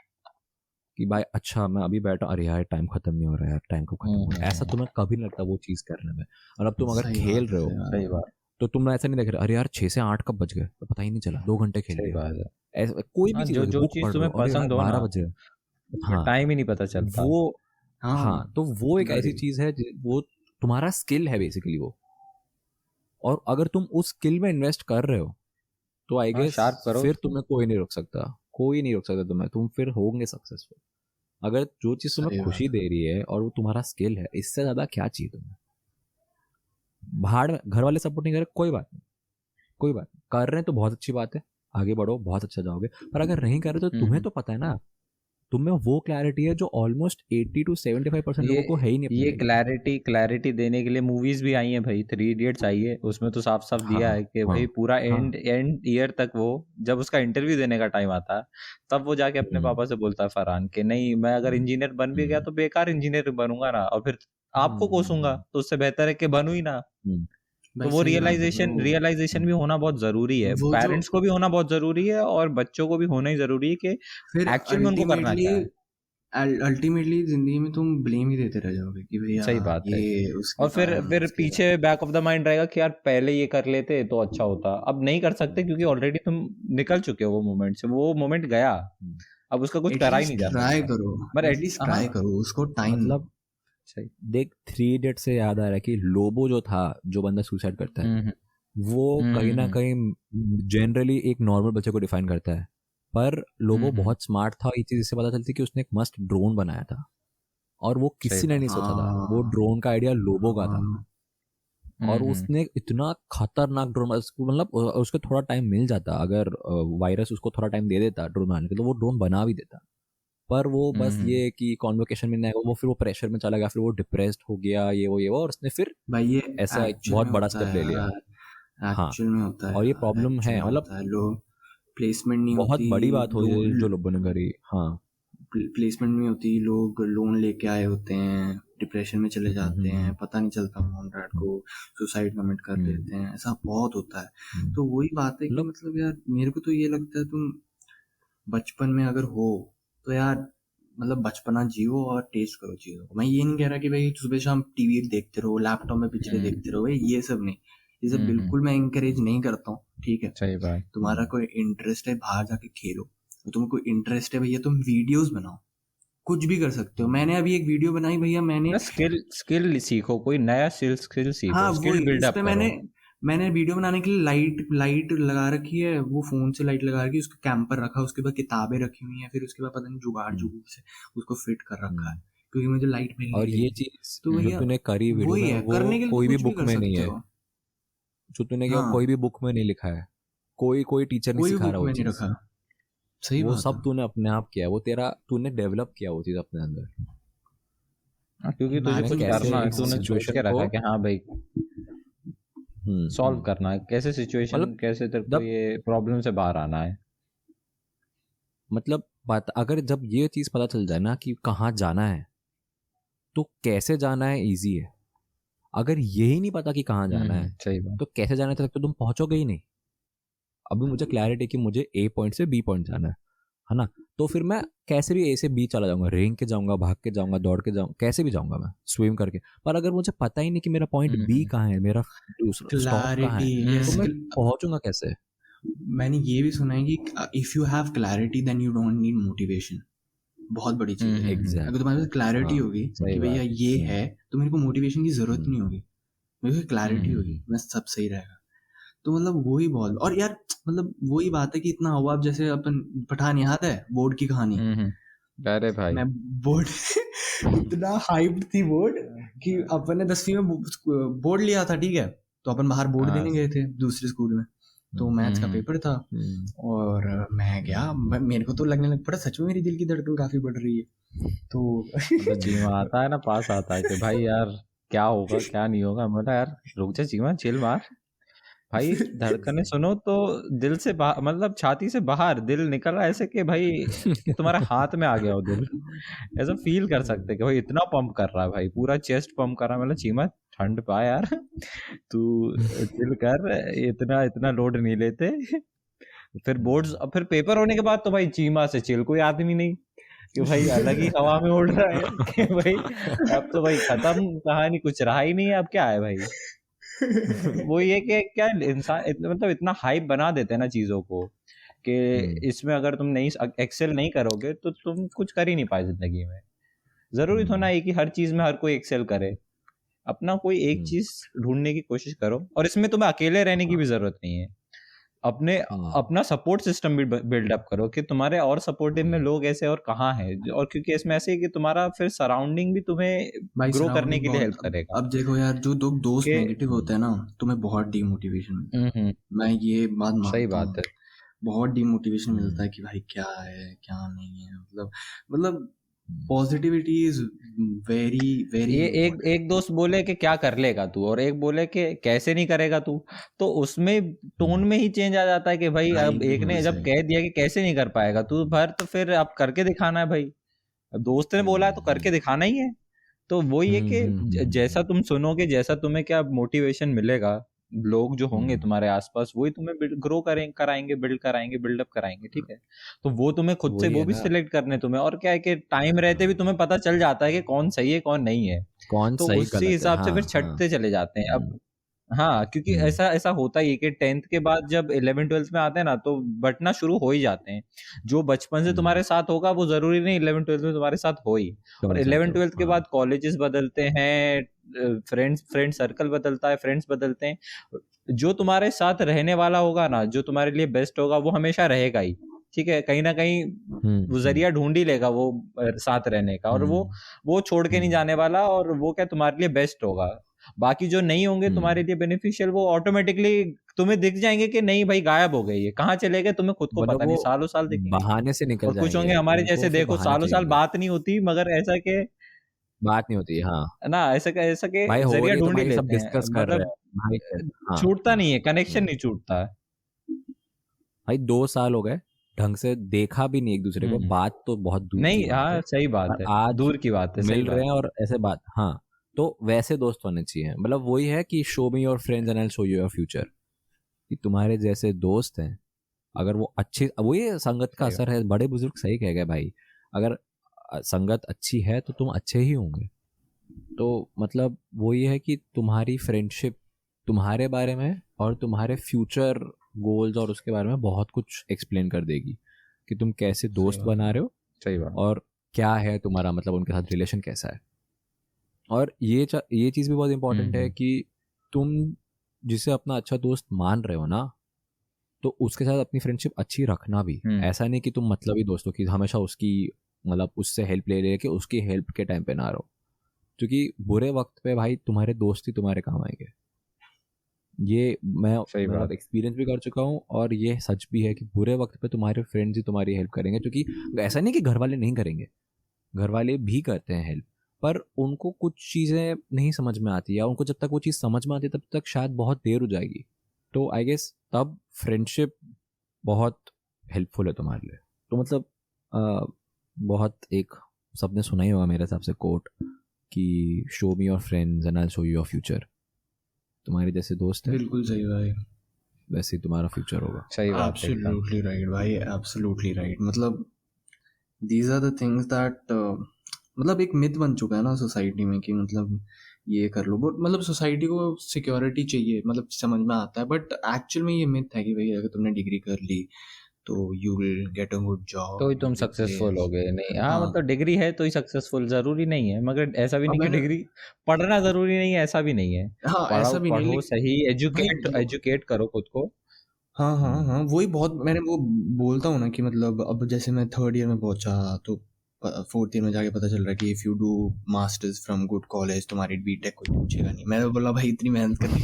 कि भाई अच्छा मैं अभी बैठा, अरे यार टाइम खत्म नहीं हो रहा है यार, टाइम को खत्म हो रहा है, ऐसा तुम्हें कभी नहीं लगता वो चीज करने में। और अब तुम अगर सही खेल बात है, रहे हो सही सही बात बात, तो तुम ऐसा नहीं देख रहे अरे यार 6 से 8 कब बज गए तो पता ही नहीं चला, 2 घंटे खेल सही लिया। बात है। ऐसा कोई भी हाँ, चीज जो होती, जो बुक चीज पढ़ रहे तुम्हें हो अरे यार पसंद हो 12 ना, बज गए। हाँ टाइम ही नहीं पता चलता। वो, हाँ हाँ तो वो एक ऐसी घड़ी। चीज है वो तुम्हारा स्किल है बेसिकली वो। और अगर तुम उस स्किल में इन्वेस्ट कर रहे हो तो आई हाँ, गेस शार्प करो फिर उसको। तुम्हें कोई नहीं रोक सकता, कोई नहीं रोक सकता तुम्हें, तुम फिर होंगे सक्सेसफुल। अगर जो चीज तुम्हें सही खुशी बात दे रही है और वो तुम्हारा स्किल है, इससे ज्यादा क्या चाहिए तुम्हें। भाड़ में घर वाले सपोर्ट नहीं कर रहे, कोई बात नहीं, कोई बात नहीं, कर रहे हैं तो बहुत अच्छी बात है, आगे बढ़ो बहुत अच्छा जाओगे। पर अगर नहीं कर रहे तो तुम्हें तो पता है ना, तुम्हें वो क्लैरिटी है जो ऑलमोस्ट 80 to 75% ये लोगों को है ही नहीं अपनी ये लाइफ में। क्लैरिटी देने के लिए मूवीज भी आई हैं भाई। 3 इडियट्स आई है, उसमें तो साफ साफ हाँ दिया है कि हाँ भाई पूरा हाँ। एंड ईयर तक वो, जब उसका इंटरव्यू देने का टाइम आता है तब वो जाके अपने पापा से बोलता है फरहान कि नहीं, मैं अगर इंजीनियर बन भी गया तो बेकार इंजीनियर बनूंगा ना, और फिर आपको कोसूंगा, तो उससे बेहतर है कि बनूं ही ना। तो भाई, वो सही बात है रियलाइजेशन भी होना बहुत जरूरी है, वो जो पेरेंट्स को भी होना बहुत जरूरी है और बच्चों को भी होना ही जरूरी है कि फिर एक्चुअल में उनको करना क्या है। अल्टीमेटली जिंदगी में तुम ब्लेम ही देते रह जाओगे कि भैया सही बात है। ये उसके और कारण फिर उसके पीछे बैक ऑफ द माइंड रहेगा कि यार पहले ये कर लेते तो अच्छा होता। अब नहीं कर सकते क्योंकि ऑलरेडी तुम निकल चुके हो वो मोमेंट से, वो मोमेंट गया, अब उसका कुछ करा ही नहीं एटलीस्ट जा ट्राई सकता। करो, पर एटलीस्ट हाँ, ट्राई करो, उसको टाइम दो। मतलब सही। देख 3 इडियट से याद आ रहा है कि लोबो जो था, जो बंदा सुसाइड करता है, हम्म वो कहीं ना कहीं जनरली एक नॉर्मल बच्चे को डिफाइन करता है। पर लोबो बहुत स्मार्ट था, ये चीज इससे पता चलती कि उसने एक मस्त ड्रोन बनाया था और वो सही किसी ने बात। नहीं सोचा था, वो हाँ ड्रोन का आइडिया लोबो का था। हाँ और उसने इतना खतरनाक ड्रोन, मतलब उसको थोड़ा टाइम मिल जाता, अगर वायरस उसको थोड़ा टाइम दे देता ड्रोन बनाने के, तो वो ड्रोन बना भी देता। पर वो बस ये कि कॉन्वोकेशन में नहीं आया, वो फिर वो प्रेशर में चला गया, फिर वो डिप्रेस्ड हो गया, ये वो और उसने फिर भाई ये ऐसा एक एक्चुअल बहुत में बड़ा होता स्टेप है ले लिया। यार, हाँ, एक्चुअल में होता है और ये यार, प्रॉब्लम एक्चुअल है, में मतलब होता है। लोग प्लेसमेंट नहीं बहुत होती, बड़ी बात हो लोग जो लोगों ने करी। हाँ प्लेसमेंट नहीं होती, लोग लोन लेके आए होते हैं, डिप्रेशन में चले जाते हैं, पता नहीं चलता मॉम डैड को, सुसाइड कमिट कर लेते हैं, ऐसा बहुत होता है। तो वही बात है कि मतलब मतलब यार मेरे को तो ये लगता है तुम बचपन में अगर हो तो यार मतलब बचपना जियो और टेस्ट करो चीज़ों को। मैं ये नहीं कह रहा कि भाई सुबह शाम टीवी देखते रहो, लैपटॉप में पिक्चरें देखते रहो, भाई ये सब नहीं, ये सब बिल्कुल मैं इंकरेज नहीं करता हूँ, ठीक है। सही बात। तुम्हारा कोई इंटरेस्ट है बाहर जाके खेलो, तो तुम्हें कोई इंटरेस्ट है भैया तुम वीडियोस बनाओ, कुछ भी कर सकते हो। मैंने अभी एक वीडियो बनाई भैया, मैंने स्किल सीखो, कोई नया स्किल सीखो, हाँ स्किल वही उस बिल्डअप पे करो। मैंने वीडियो बनाने के लिए लाइट लगा रखी है, वो फोन से लाइट लगा रखी है, उसका कैंपर रखा, उसके बाद किताबें रखी हुई हैं, फिर उसके बाद पता नहीं जुगाड़ जुगूड़ से उसको फिट कर रखा है, क्योंकि मुझे लाइट मिल और नहीं ये रही थी। चीज तो जो भैया तूने करी वीडियो वही में, है, वो करने के लिए तो कोई भी कुछ भी बुक कर में नहीं सकते है, हो। जो तूने क्या हाँ। कोई भी बुक में नहीं लिखा है, कोई टीचर नहीं कोई सिखा बुक रहा वो में नहीं चीज़, रखा। सही वो बात सब है। तूने अपने आप किया है, वो तेरा तूने डेवलप किया वो चीज़ अपने अंदर। क्योंकि तुझे मैं तूने कुछ तो कैसे करना है, एक तूने सोच के सिचुएशन रखा को है कि हाँ भाई सॉल्व हम्म, करना है, कैसे सिचुएशन, मतलब कैसे तेरे को जब ये प्रॉब्लम से बाहर आना है। मतलब बात अगर जब ये चीज़ पता चल जाए ना कि कहाँ जाना है, तो कैसे जाना है इजी है। अगर यही नहीं पता कि कहाँ जाना है, सही बात। तो कैसे जाने तक तो तुम पहुंचोगे ही नहीं। अभी मुझे क्लैरिटी कि मुझे ए पॉइंट से बी पॉइंट जाना है ना, तो फिर मैं कैसे भी ए से बी चला जाऊंगा, रेंग के जाऊंगा, भाग के जाऊंगा, दौड़ के जाऊंगा, कैसे भी जाऊंगा मैं स्विम करके। पर अगर मुझे पता ही नहीं कि मेरा पॉइंट बी हम्म कहाँ है, मेरा स्टॉप कहाँ है, क्लैरिटी, तो यस। मैं पहुंचूंगा कैसे? मैंने ये भी सुना है कि if you have clarity then you don't need motivation. बहुत बड़ी चीज़ है ये। अगर एग्जैक्ट। तुम्हारे पास क्लैरिटी हाँ। होगी सही कि भैया बात। ये है, तो मेरे को मोटिवेशन की ज़रूरत हम्म, नहीं होगी। मेरे को क्लैरिटी होगी, हम्म, मैं सब सही रहेगा। तो मतलब वही बहुत, और यार मतलब वही बात है कि इतना हुआ। अब जैसे अपन पठान याद है बोर्ड की कहानी। अरे भाई मैं बोर्ड इतना हाइप्ड थी बोर्ड कि अपन ने 10वीं में बोर्ड लिया था, ठीक है। तो अपन बाहर बोर्ड हाँ, देने गए थे दूसरे स्कूल में। तो मैथ्स का पेपर था, और मैं गया। मेरे को तो लगने लग पड़ा सच में मेरी दिल की धड़कन काफी बढ़ रही है। तो मतलब चीमा आता है ना, पास आता है कि भाई यार क्या होगा क्या नहीं होगा। मैं यार रुक जा चीमा, चिल मार भाई, धड़कने सुनो तो दिल से बाहर, मतलब छाती से बाहर दिल निकल रहा है, ऐसे कि भाई कि तुम्हारे हाथ में आ गया हो दिल। ऐसा फील कर सकते कि भाई इतना पंप कर रहा है भाई, पूरा चेस्ट पंप कर रहा है। मतलब चीमा ठंड पा यार, तू चिल कर, इतना इतना लोड नहीं लेते। फिर बोर्ड्स, फिर पेपर होने के बाद तो भाई चीमा से चिल कोई आदमी नहीं, कि भाई अलग ही हवा में उड़ रहा है कि भाई अब तो भाई खत्म कहानी, कुछ रहा ही नहीं है, अब क्या है भाई। वो ये कि क्या इंसान मतलब इतना हाइप बना देते हैं ना चीजों को, कि इसमें अगर तुम नहीं एक्सेल नहीं करोगे तो तुम कुछ कर ही नहीं पाए जिंदगी में। जरूरी तो ना है कि हर चीज में हर कोई एक्सेल करे। अपना कोई एक चीज ढूंढने की कोशिश करो, और इसमें तुम्हें अकेले रहने की भी जरूरत नहीं है। अपने अपना सपोर्ट सिस्टम भी बिल्डअप करो कि तुम्हारे और सपोर्टिव में लोग ऐसे और कहाँ हैं, और क्योंकि इसमें ऐसे है कि तुम्हारा फिर सराउंडिंग भी तुम्हें भाई ग्रो करने सराउंडिंग के लिए बहुत। हेल्प करेगा। अब देखो यार, जो दो दोस्त कि नेगेटिव होते हैं ना, तुम्हें बहुत डीमोटिवेशन मिलता है। मैं ये बात सही मानता बात हूँ। है। बहुत डीमोटिवेशन मिलता है कि भाई क्या है क्या नहीं है। मतलब पॉजिटिविटी इज वेरी वेरी ये एक इम्पोर्टेंट। एक दोस्त बोले कि क्या कर लेगा तू, और एक बोले कि कैसे नहीं करेगा तू, तो उसमें टोन में ही चेंज आ जाता है कि भाई अब राइट, एक बिल्कुल ने जब सही। कह दिया कि कैसे नहीं कर पाएगा तू भर, तो फिर अब करके दिखाना है भाई। अब दोस्त ने बोला है तो करके दिखाना ही है। तो वही है कि जैसा तुम सुनोगे, जैसा तुम्हें क्या मोटिवेशन मिलेगा, लोग जो होंगे तुम्हारे आसपास वही तुम्हें ग्रो कराएंगे, बिल्ड कराएंगे, बिल्डअप कराएंगे, ठीक है। तो वो तुम्हें खुद से वही वो है भी ना, सिलेक्ट करने तुम्हें, और क्या है कि टाइम रहते भी तुम्हें पता चल जाता है कि कौन सही है कौन नहीं है। कौन तो सही उसी गलत है। हिसाब से हाँ फिर हाँ। छटते चले जाते हैं अब। हाँ, क्योंकि ऐसा ऐसा होता ही है कि 10th के बाद जब 11 12 में आते हैं ना, तो बटना शुरू हो ही जाते हैं। जो बचपन से तुम्हारे साथ होगा वो जरूरी नहीं 11 12 में तुम्हारे साथ हो ही। और तुम्हारे साथ 11 12 के हाँ। बाद कॉलेजेस बदलते हैं, फ्रेंड सर्कल बदलता है, फ्रेंड्स बदलते हैं। जो तुम्हारे साथ रहने वाला होगा ना, जो तुम्हारे लिए बेस्ट होगा वो हमेशा रहेगा ही, ठीक है। कहीं ना कहीं वो जरिया ढूंढ ही लेगा वो साथ रहने का, और वो छोड़ के नहीं जाने वाला, और वो क्या तुम्हारे लिए बेस्ट होगा। बाकी जो नहीं होंगे तुम्हारे लिए बेनिफिशियल, वो ऑटोमेटिकली तुम्हें दिख जाएंगे कि नहीं भाई गायब हो गए, ये कहाँ चले गए तुम्हें खुद को मतलब पता वो नहीं, सालों साल दिखेंगे। बहाने से निकल और कुछ होंगे जाएंगे, हमारे उनको जैसे, फिर देखो बहाना सालों चाहिए साल होगा। बात नहीं होती, मगर ऐसा के बात नहीं होती है, हाँ। ना, ऐसा के भाई हो जरिया रही है तो ढूंढ ही भाई सब लेते हैं, डिस्कस कर रहे मतलब हैं भाई। हाँ छूटता हाँ। नहीं है, कनेक्शन नहीं छूटता है। भाई 2 साल हो गए, ढंग से देखा भी नहीं एक दूसरे को, बात तो बहुत दूर की नहीं, बात है। हाँ सही बात और है, आज दूर की बात है, सही मिल रहे बात हैं है। और ऐसे बात, हाँ। तो वैसे दोस्त होने चाहिए, मतलब वही है कि show me your friends and I show you your future. कि तुम्हारे जैसे दोस्त हैं, अगर वो अच्छी, वही संगत का सही बात। असर है, बड़े बुजुर्ग सही कह गए भाई। अगर संगत अच्छी है तो तुम अच्छे ही होंगे। तो मतलब वो ये है कि तुम्हारी फ्रेंडशिप तुम्हारे बारे में और तुम्हारे फ्यूचर गोल्स और उसके बारे में बहुत कुछ एक्सप्लेन कर देगी, कि तुम कैसे दोस्त बना रहे हो सही बात। और क्या है तुम्हारा, मतलब उनके साथ रिलेशन कैसा है। और ये चीज़ भी बहुत इंपॉर्टेंट है कि तुम जिसे अपना अच्छा दोस्त मान रहे हो ना, तो उसके साथ अपनी फ्रेंडशिप अच्छी रखना भी। ऐसा नहीं कि तुम मतलबी दोस्तों की हमेशा उसकी, मतलब उससे हेल्प ले ले के उसकी हेल्प के टाइम पे ना रहो, क्योंकि बुरे वक्त पे भाई तुम्हारे दोस्त ही तुम्हारे काम आएंगे। ये मैं सही मतलब बात। एक्सपीरियंस भी कर चुका हूँ, और ये सच भी है कि बुरे वक्त पे तुम्हारे फ्रेंड्स ही तुम्हारी हेल्प करेंगे, क्योंकि ऐसा नहीं कि घर वाले नहीं करेंगे, घर वाले भी करते हैं हेल्प, पर उनको कुछ चीज़ें नहीं समझ में आती, या उनको जब तक वो चीज़ समझ में आती है तब तक शायद बहुत देर हो जाएगी। तो आई गेस तब फ्रेंडशिप बहुत हेल्पफुल है तुम्हारे लिए। तो मतलब बहुत एक सबने सुना ही होगा मेरे हिसाब से कोट कि show me your friends and I show you your future. तुम्हारे जैसे दोस्त हैं बिल्कुल सही भाई, वैसे ही तुम्हारा फ्यूचर होगा। सही बात है एकदम। एब्सोल्युटली राइट भाई, एब्सोल्युटली राइट। मतलब these are the things that मतलब एक मिथ बन चुका है ना सोसाइटी में कि मतलब ये कर लो, बट मतलब सोसाइटी को सिक्योरिटी चाहिए, मतलब समझ में आता है, बट एक्चुअल में ये मिथ है कि भाई अगर तुमने डिग्री कर ली तो you will get a good job, तो ही तुम सक्सेसफुल हो गए। नहीं, हाँ हाँ मतलब डिग्री है तो ही सक्सेसफुल जरूरी नहीं है, मगर ऐसा भी अब नहीं कि मैंने डिग्री पढ़ना जरूरी नहीं है, ऐसा भी नहीं है। हाँ ऐसा पढ़ो भी नहीं, पढ़ो लेकिन सही, भाई एजुकेट करो खुद को। हाँ हाँ हाँ, वही बहुत मैंने वो बोलता हूँ ना कि मतलब अब जैसे मैं थर्ड ईयर में पहुंचा तो फोर्थ ईयर में जाके पता चल रहा है कि if you do masters from good college तुम्हारी बीटेक कोई पूछेगा नहीं। मैंने बोला भाई इतनी मेहनत करनी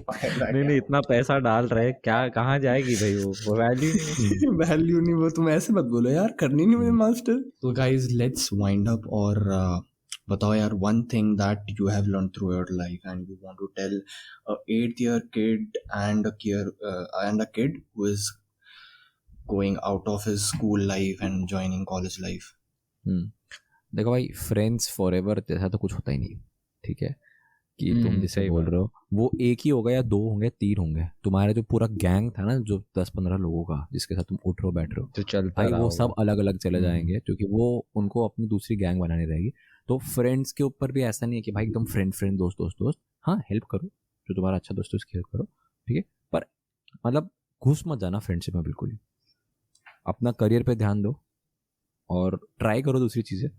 फायदा नहीं क्या? नहीं, इतना पैसा डाल रहे, क्या कहाँ जाएगी भाई, वो वैल्यू नहीं है। वैल्यू नहीं, वो तुम ऐसे मत बोलो यार, करनी नहीं मुझे मास्टर। तो गाइस लेट्स वाइंड अप, और बताओ यार one thing that you have learn through your life and you want to tell a 8th year kid and a kid who is going out of his school life and joining college life. देखो भाई, फ्रेंड्स फॉरएवर जैसा तो कुछ होता ही नहीं, ठीक है, कि तुम जिसे सही बोल बात। रहे हो वो एक ही होगा या दो होंगे, तीन होंगे। तुम्हारा जो पूरा गैंग था ना, जो 10-15 लोगों का जिसके साथ तुम उठ रहे हो बैठ रहे हो, जो चलता भाई रहा वो होगा। सब अलग अलग चले जाएंगे, क्योंकि वो उनको अपनी दूसरी गैंग बनानी रहेगी। तो फ्रेंड्स के ऊपर भी ऐसा नहीं है कि भाई एकदम फ्रेंड फ्रेंड दोस्त दोस्त दोस्त, हाँ हेल्प करो, जो तुम्हारा अच्छा दोस्त है उसकी हेल्प करो, ठीक है, पर मतलब घुस मत जाना फ्रेंडशिप में बिल्कुल ही। अपना करियर पे ध्यान दो और ट्राई करो दूसरी चीज़ें,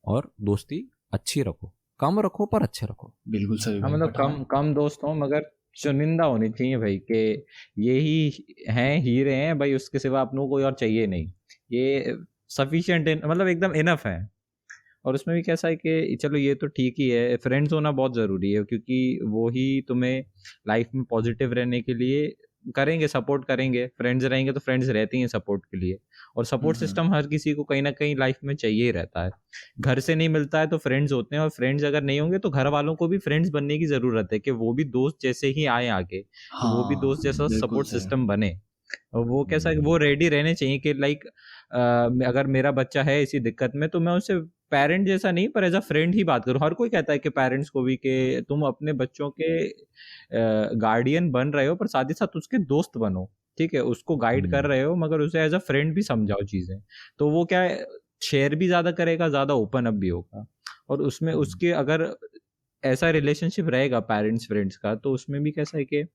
और दोस्ती अच्छी रखो, कम रखो पर अच्छे रखो। बिल्कुल सही हाँ भाई, मतलब बट कम कम दोस्त हों, मगर चुनिंदा होनी चाहिए भाई, कि ये ही हैं, हीरे हैं भाई, उसके सिवा अपनों को कोई और चाहिए नहीं, ये सफिशिएंट मतलब एकदम इनफ है। और उसमें भी कैसा है कि चलो ये तो ठीक ही है, फ्रेंड्स होना बहुत ज़रूरी है, क्योंकि वो ही तुम्हें लाइफ में पॉजिटिव रहने के लिए करेंगे, सपोर्ट करेंगे। फ्रेंड्स रहेंगे तो फ्रेंड्स रहती हैं सपोर्ट के लिए, और सपोर्ट सिस्टम हर किसी को कहीं ना कहीं लाइफ में चाहिए ही रहता है। घर से नहीं मिलता है तो फ्रेंड्स होते हैं, और फ्रेंड्स अगर नहीं होंगे तो घर वालों को भी फ्रेंड्स बनने की ज़रूरत है, कि वो भी दोस्त जैसे ही आए आगे, तो वो भी हाँ दोस्त जैसा बिल्कुल सपोर्ट सही। सिस्टम बने। और वो कैसा है, वो रेडी रहने चाहिए कि लाइक अगर मेरा बच्चा है इसी दिक्कत में, तो मैं उससे पेरेंट जैसा नहीं पर एज अ फ्रेंड ही बात करूँ। हर कोई कहता है कि पेरेंट्स को भी कि तुम अपने बच्चों के गार्डियन बन रहे हो, पर साथ ही साथ उसके दोस्त बनो, ठीक है, उसको गाइड कर रहे हो, मगर उसे एज अ फ्रेंड भी समझाओ चीज़ें। तो वो क्या है, शेयर भी ज़्यादा करेगा, ज़्यादा ओपन अप भी होगा, और उसमें उसके अगर ऐसा रिलेशनशिप रहेगा पेरेंट्स फ्रेंड्स का, तो उसमें भी कैसा है कि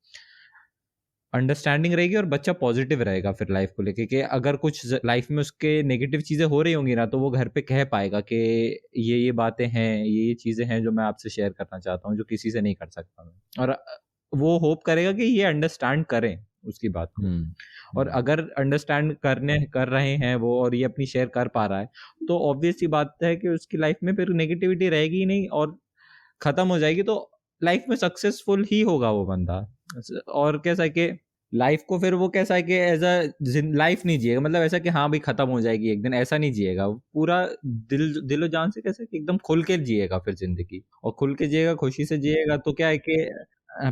अंडरस्टैंडिंग रहेगी, और बच्चा पॉजिटिव रहेगा फिर लाइफ को लेके, कि अगर कुछ लाइफ में उसके नेगेटिव चीज़ें हो रही होंगी ना, तो वो घर पे कह पाएगा कि ये बातें हैं, ये चीज़ें हैं जो मैं आपसे शेयर करना चाहता हूँ, जो किसी से नहीं कर सकता मैं। और वो होप करेगा कि ये अंडरस्टैंड करें उसकी बात को। और अगर अंडरस्टैंड कर रहे हैं वो, और ये अपनी शेयर कर पा रहा है, तो ऑब्वियस सी बात है कि उसकी लाइफ में फिर नेगेटिविटी रहेगी ही नहीं, और ख़त्म हो जाएगी। तो लाइफ में सक्सेसफुल ही होगा वो बंदा। और कैसा है कि लाइफ को फिर वो कैसा है कि एज अ लाइफ नहीं जिएगा, मतलब ऐसा कि हाँ भाई खत्म हो जाएगी एक दिन, ऐसा नहीं जिएगा। पूरा दिलो जान से कैसे कि एकदम खुल के जिएगा फिर जिंदगी, और खुल के जिएगा, खुशी से जिएगा। तो क्या है कि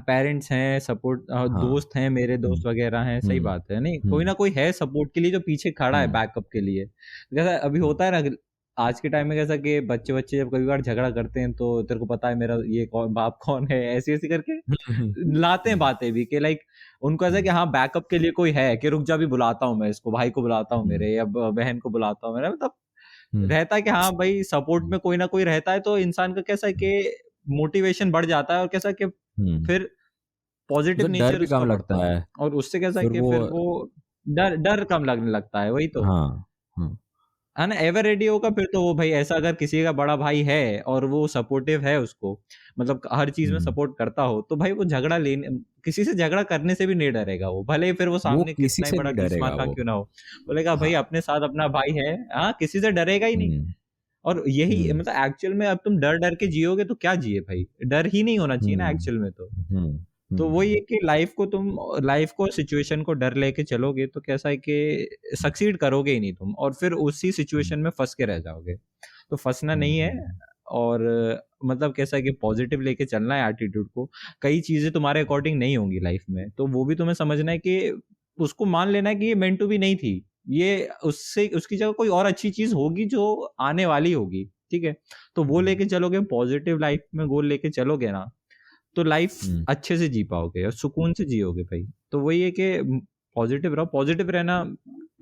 पेरेंट्स हैं, सपोर्ट दोस्त हैं, मेरे दोस्त वगैरह हैं, सही बात है, नहीं कोई ना कोई है सपोर्ट के लिए जो पीछे खड़ा है बैकअप के लिए। जैसा अभी होता है ना आज के टाइम में, कैसा कि बच्चे जब कभी बार झगड़ा करते हैं, तो तेरे को पता है मेरा ये कौन बाप कौन है, ऐसी ऐसी करके लाते हैं बातें भी, कि लाइक उनको ऐसा कि हाँ बैकअप के लिए कोई है, कि रुक जा भी बुलाता हूँ मैं इसको, भाई को बुलाता हूँ मेरे, या बहन को बुलाता हूँ मेरा, मतलब रहता है कि हाँ भाई सपोर्ट में कोई ना कोई रहता है, तो इंसान का कैसा है कि मोटिवेशन बढ़ जाता है, और कैसा कि फिर पॉजिटिव डर नेचर भी उसका कम बढ़ता लगता है, है और उससे कैसा है फिर कि फिर वो डर कम लगने लगता है। वही तो है ना, एवर रेडी होगा फिर तो वो भाई। ऐसा अगर किसी का बड़ा भाई है और वो सपोर्टिव है, उसको मतलब हर चीज में सपोर्ट करता हो, तो भाई वो झगड़ा लेने, किसी से झगड़ा करने से भी नहीं डरेगा वो, भले ही फिर वो सामने किसी कितना ही से बड़ा नहीं डरेगा स्मार्ट वो। क्यों ना हो, बोलेगा भाई अपने साथ अपना भाई है, हाँ किसी से डरेगा ही नहीं। और यही मतलब एक्चुअल में अब तुम डर डर के जियोगे तो क्या जिए भाई, डर ही नहीं होना चाहिए ना एक्चुअल में। तो तो वही है कि लाइफ को सिचुएशन को डर लेके चलोगे तो कैसा है कि सक्सीड करोगे ही नहीं तुम, और फिर उसी सिचुएशन में फंस के रह जाओगे। तो फंसना नहीं है, और मतलब कैसा है कि पॉजिटिव लेके चलना है एटीट्यूड को। कई चीजें तुम्हारे अकॉर्डिंग नहीं होंगी लाइफ में, तो वो भी तुम्हें समझना है कि उसको मान लेना है कि ये मेंट टू बी नहीं थी, ये उसकी जगह कोई और अच्छी चीज होगी जो आने वाली होगी, ठीक है। तो वो लेके चलोगे, पॉजिटिव लाइफ में गोल लेके चलोगे ना, तो लाइफ अच्छे से जी पाओगे और सुकून से जियोगे भाई। तो वही है कि पॉजिटिव रहो, पॉजिटिव रहना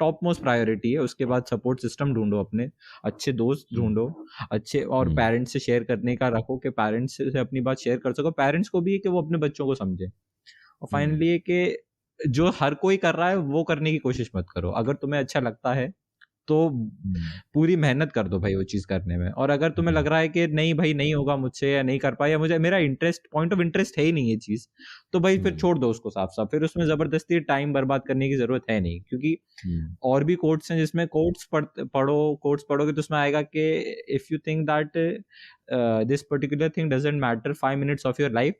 टॉप मोस्ट प्रायोरिटी है। उसके बाद सपोर्ट सिस्टम ढूंढो, अपने अच्छे दोस्त ढूंढो, अच्छे, और पेरेंट्स से शेयर करने का रखो कि पेरेंट्स से अपनी बात शेयर कर सको। पेरेंट्स को भी है कि वो अपने बच्चों को समझे। और फाइनली है कि जो हर कोई कर रहा है वो करने की कोशिश मत करो। अगर तुम्हें अच्छा लगता है तो पूरी मेहनत कर दो भाई वो चीज करने में। और अगर तुम्हें लग रहा है कि नहीं भाई नहीं होगा मुझसे, या नहीं कर पाया, या मुझे मेरा पॉइंट ऑफ इंटरेस्ट है ही नहीं ये चीज, तो भाई फिर छोड़ दो उसको साफ साफ। फिर उसमें जबरदस्ती टाइम बर्बाद करने की जरूरत है नहीं, क्योंकि और भी कोट्स हैं जिसमें कोट्स पढ़ोगे तो उसमें आएगा कि if you think that this particular thing doesn't matter 5 minutes of your life,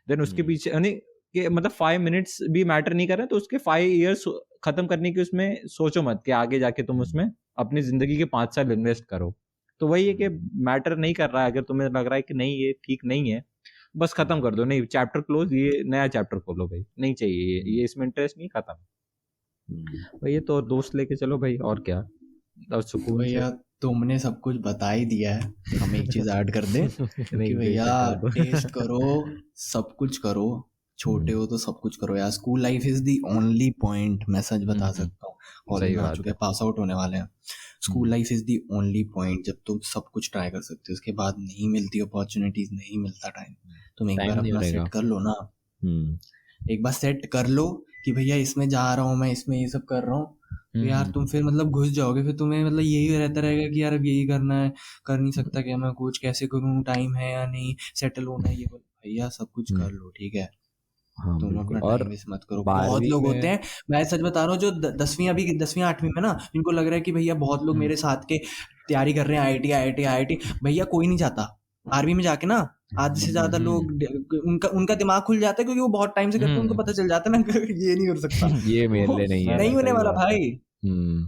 then उसके पीछे यानी कि मतलब 5 minutes भी मैटर नहीं कर रहे, तो उसके 5 years खत्म करने की उसमें सोचो मत कि आगे जाके तुम उसमें अपनी जिंदगी के 5 साल इन्वेस्ट करो। तो वही है कि मैटर नहीं कर रहा है, अगर तुम्हें लग रहा है कि नहीं ये ठीक नहीं है, बस खत्म कर दो। नहीं, चैप्टर क्लोज, ये नया चैप्टर खोलो भाई, नहीं चाहिए ये इसमें इंटरेस्ट नहीं, खत्म भाई। ये तो दोस्त लेके चलो भाई, और क्या, और सुकून भैया तुमने सब कुछ बता ही दिया है, हम एक चीज ऐड कर दें कि भैया टेस्ट करो, सब कुछ करो, छोटे हो तो सब कुछ करो यार। School life is the only point, मैं सच बता सकता हूँ, कॉलेज में आ चुके हैं, पास आउट होने वाले हैं। School life is the only point जब तुम सब कुछ ट्राई कर सकते हो। उसके बाद नहीं मिलती अपॉर्चुनिटीज, नहीं मिलता टाइम। तुम एक बार अपना सेट कर लो ना, एक बार सेट कर लो कि भैया इसमें जा रहा हूँ मैं, इसमें ये सब कर रहा हूँ, तो यार तुम फिर मतलब घुस जाओगे। फिर तुम्हें मतलब यही रहता रहेगा कि यार अब यही करना है, कर नहीं सकता क्या मैं कुछ, कैसे करूँ, टाइम है या नहीं, सेटल होना है ये। भैया सब कुछ कर लो, ठीक है। तुम अपना टाइम वेस्ट मत करो। बहुत लोग होते हैं, मैं सच बता रहा हूँ, जो 10वीं 8वीं में ना, जिनको लग रहा है कि भैया बहुत लोग मेरे साथ के तैयारी कर रहे हैं IIT, भैया कोई नहीं जाता। 12वीं में जाके ना आधे से ज्यादा लोग, उनका दिमाग खुल जाता है, क्योंकि वो बहुत टाइम से करते हैं, उनको पता चल जाता है ना ये नहीं कर सकता, ये मेरे लिए नहीं होने वाला भाई।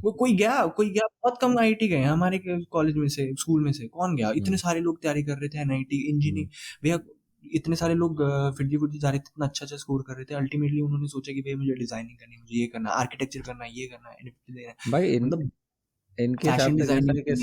वो कोई गया, बहुत कम IIT गए हमारे कॉलेज में से, स्कूल में से कौन गया। इतने सारे लोग तैयारी कर रहे थे, NIT, इंजीनियरिंग, भैया इतने सारे लोग फिरती जा रहे थे, इतना अच्छा स्कोर कर रहे थे। अल्टीमेटली उन्होंने सोचा कि भाई मुझे डिजाइनिंग करनी है, मुझे ये करना है, आर्किटेक्चर करना है, ये करना है, NFT देना है भाई। मतलब इनके हिसाब से कैसा है कि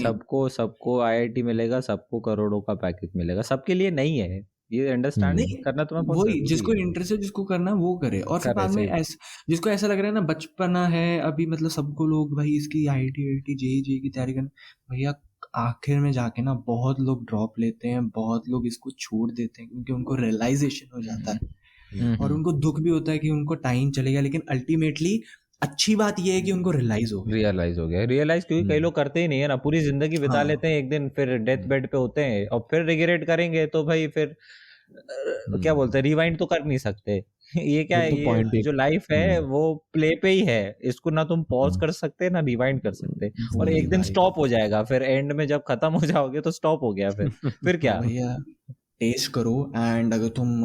सबको IIT मिलेगा, सबको करोड़ों का पैकेज मिलेगा, सबके लिए नहीं है ये। अंडरस्टैंड करना तुम्हें बहुत वही, जिसको इंटरेस्ट है, जिसको करना है वो करे। और फिर बाद में जिसको ऐसा लग रहा है ना बचपना है अभी, मतलब सबको लोग भाई इसकी IIT JEE की तैयारी करना, भैया आखिर में जाके ना बहुत लोग ड्रॉप लेते हैं, बहुत लोग इसको छोड़ देते हैं, क्योंकि उनको रियलाइजेशन हो जाता है और उनको दुख भी होता है कि उनको टाइम चलेगा। लेकिन अल्टीमेटली अच्छी बात यह है कि उनको रियलाइज हो गया, क्योंकि कई लोग करते ही नहीं है ना, पूरी जिंदगी बिता लेते हैं, एक दिन फिर डेथ बेड पे होते हैं और फिर रिग्रेट करेंगे, तो भाई फिर क्या बोलते हैं, रिवाइंड तो कर नहीं सकते। ये क्या है, ये जो लाइफ है वो प्ले पे ही है, इसको ना तुम पॉज कर सकते ना रिवाइंड कर सकते, और एक दिन स्टॉप हो जाएगा। फिर एंड में जब खत्म हो जाओगे तो स्टॉप हो गया, फिर क्या। भैया टेस्ट करो, एंड अगर तुम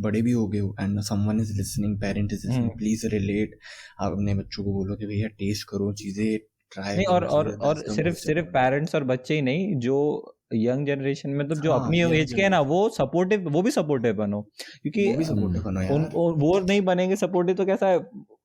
बड़े भी हो गए हो and someone is listening, parent is listening, please relate, अपने बच्चों को बोलो कि भैया टेस्ट करो, चीजें ट्राई करो। और सिर्फ पेरेंट्स और बच्चे ही नहीं, जो यंग जनरेशन में तो जो अपनी एज के है ना, वो भी सपोर्टिव बनो, क्योंकि वो नहीं बनेंगे सपोर्टिव तो कैसा है।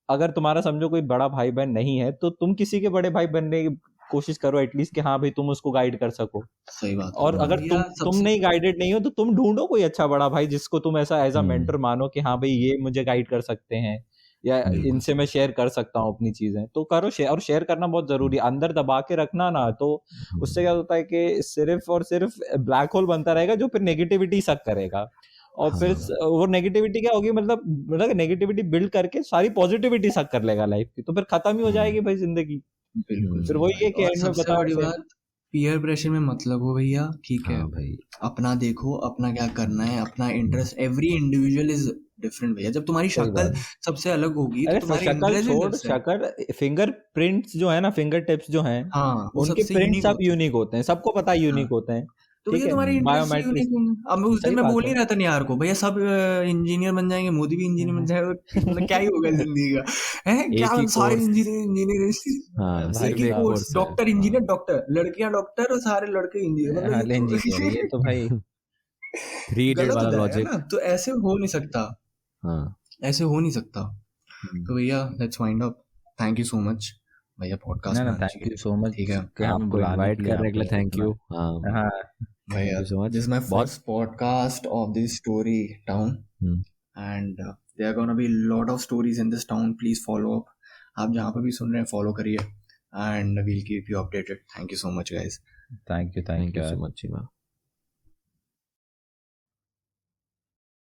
अगर तुम्हारा समझो कोई बड़ा भाई बहन नहीं है, तो तुम किसी के बड़े भाई बनने की कोशिश करो एटलीस्ट, कि हाँ भाई तुम उसको गाइड कर सको। सही बात। और अगर तुम नहीं गाइडेड नहीं हो, तो तुम ढूंढो कोई अच्छा बड़ा भाई जिसको तुम ऐसा एज अ मेंटर मानो कि हाँ भाई ये मुझे गाइड कर सकते हैं, या इनसे मैं शेयर कर सकता हूँ अपनी चीजें, तो करो शेयर। और शेयर करना बहुत जरूरी है, अंदर दबा के रखना ना, तो उससे क्या होता है कि सिर्फ और सिर्फ ब्लैक होल बनता रहेगा, जो फिर नेगेटिविटी सक करेगा। और फिर वो नेगेटिविटी क्या होगी, मतलब नेगेटिविटी बिल्ड करके सारी पॉजिटिविटी सक कर लेगा लाइफ की, तो फिर खत्म ही हो जाएगी भाई जिंदगी। फिर वही है कि एंड में बता पीयर प्रेशर में मतलब हो भैया, ठीक है भाई, अपना देखो, अपना क्या करना है, अपना interest. Every individual is different भैया। जब तुम्हारी शक्ल सबसे अलग होगी, तो तुम्हारी शक्ल फिंगर प्रिंट्स जो है ना, फिंगर टिप्स जो हैं, उनके प्रिंट्स सब यूनिक होते हैं, सबको पता है यूनिक होते हैं। तो ठीक भैया है, तुम्हारी इंडस्ट्री बायोमेट्रिक अब उस दिन सही मैं बात बोल है। नहीं रहा था यार को, भैया सब इंजीनियर बन जाएंगे, मोदी भी इंजीनियर बन जाएगा, मतलब क्या ही होगा जिंदगी का, है क्या, एक ही सारे कोर्स, इंजीनियर हाँ भाई एक ही सिर्फ एक कोर्स, कोर्स है। डॉक्टर हाँ इंजीनियर डॉक्टर, लड़कियां डॉक्टर और सारे लड़के इंजीनियर, मतलब ये हल इंजीनियर, ये तो तो भाई 3 इडियट गलत हो वाला जाएगा लॉजिक। ना, तो ऐसे हो नहीं सकता, हाँ ऐसे हो नहीं सकता। हम्म। तो भैया let's wind up, thank you so much भैया, पॉडकास्ट ना में ना, आने थैंक चाहिए, यू सो ठीक मच है कि हमें आपको बुलाने इनवाइट के लिए, करने के आपको लिए थैंक इतना। यू। हाँ हाँ भैया, thank you so this much. is my बहुत first podcast of this story town, hmm, and there are gonna be a lot of stories in this town. Please follow up. आप जहाँ पे भी सुन रहे हैं फॉलो करिए, and we'll keep you updated. Thank you so much guys. Thank you thank you so यार। मच जी।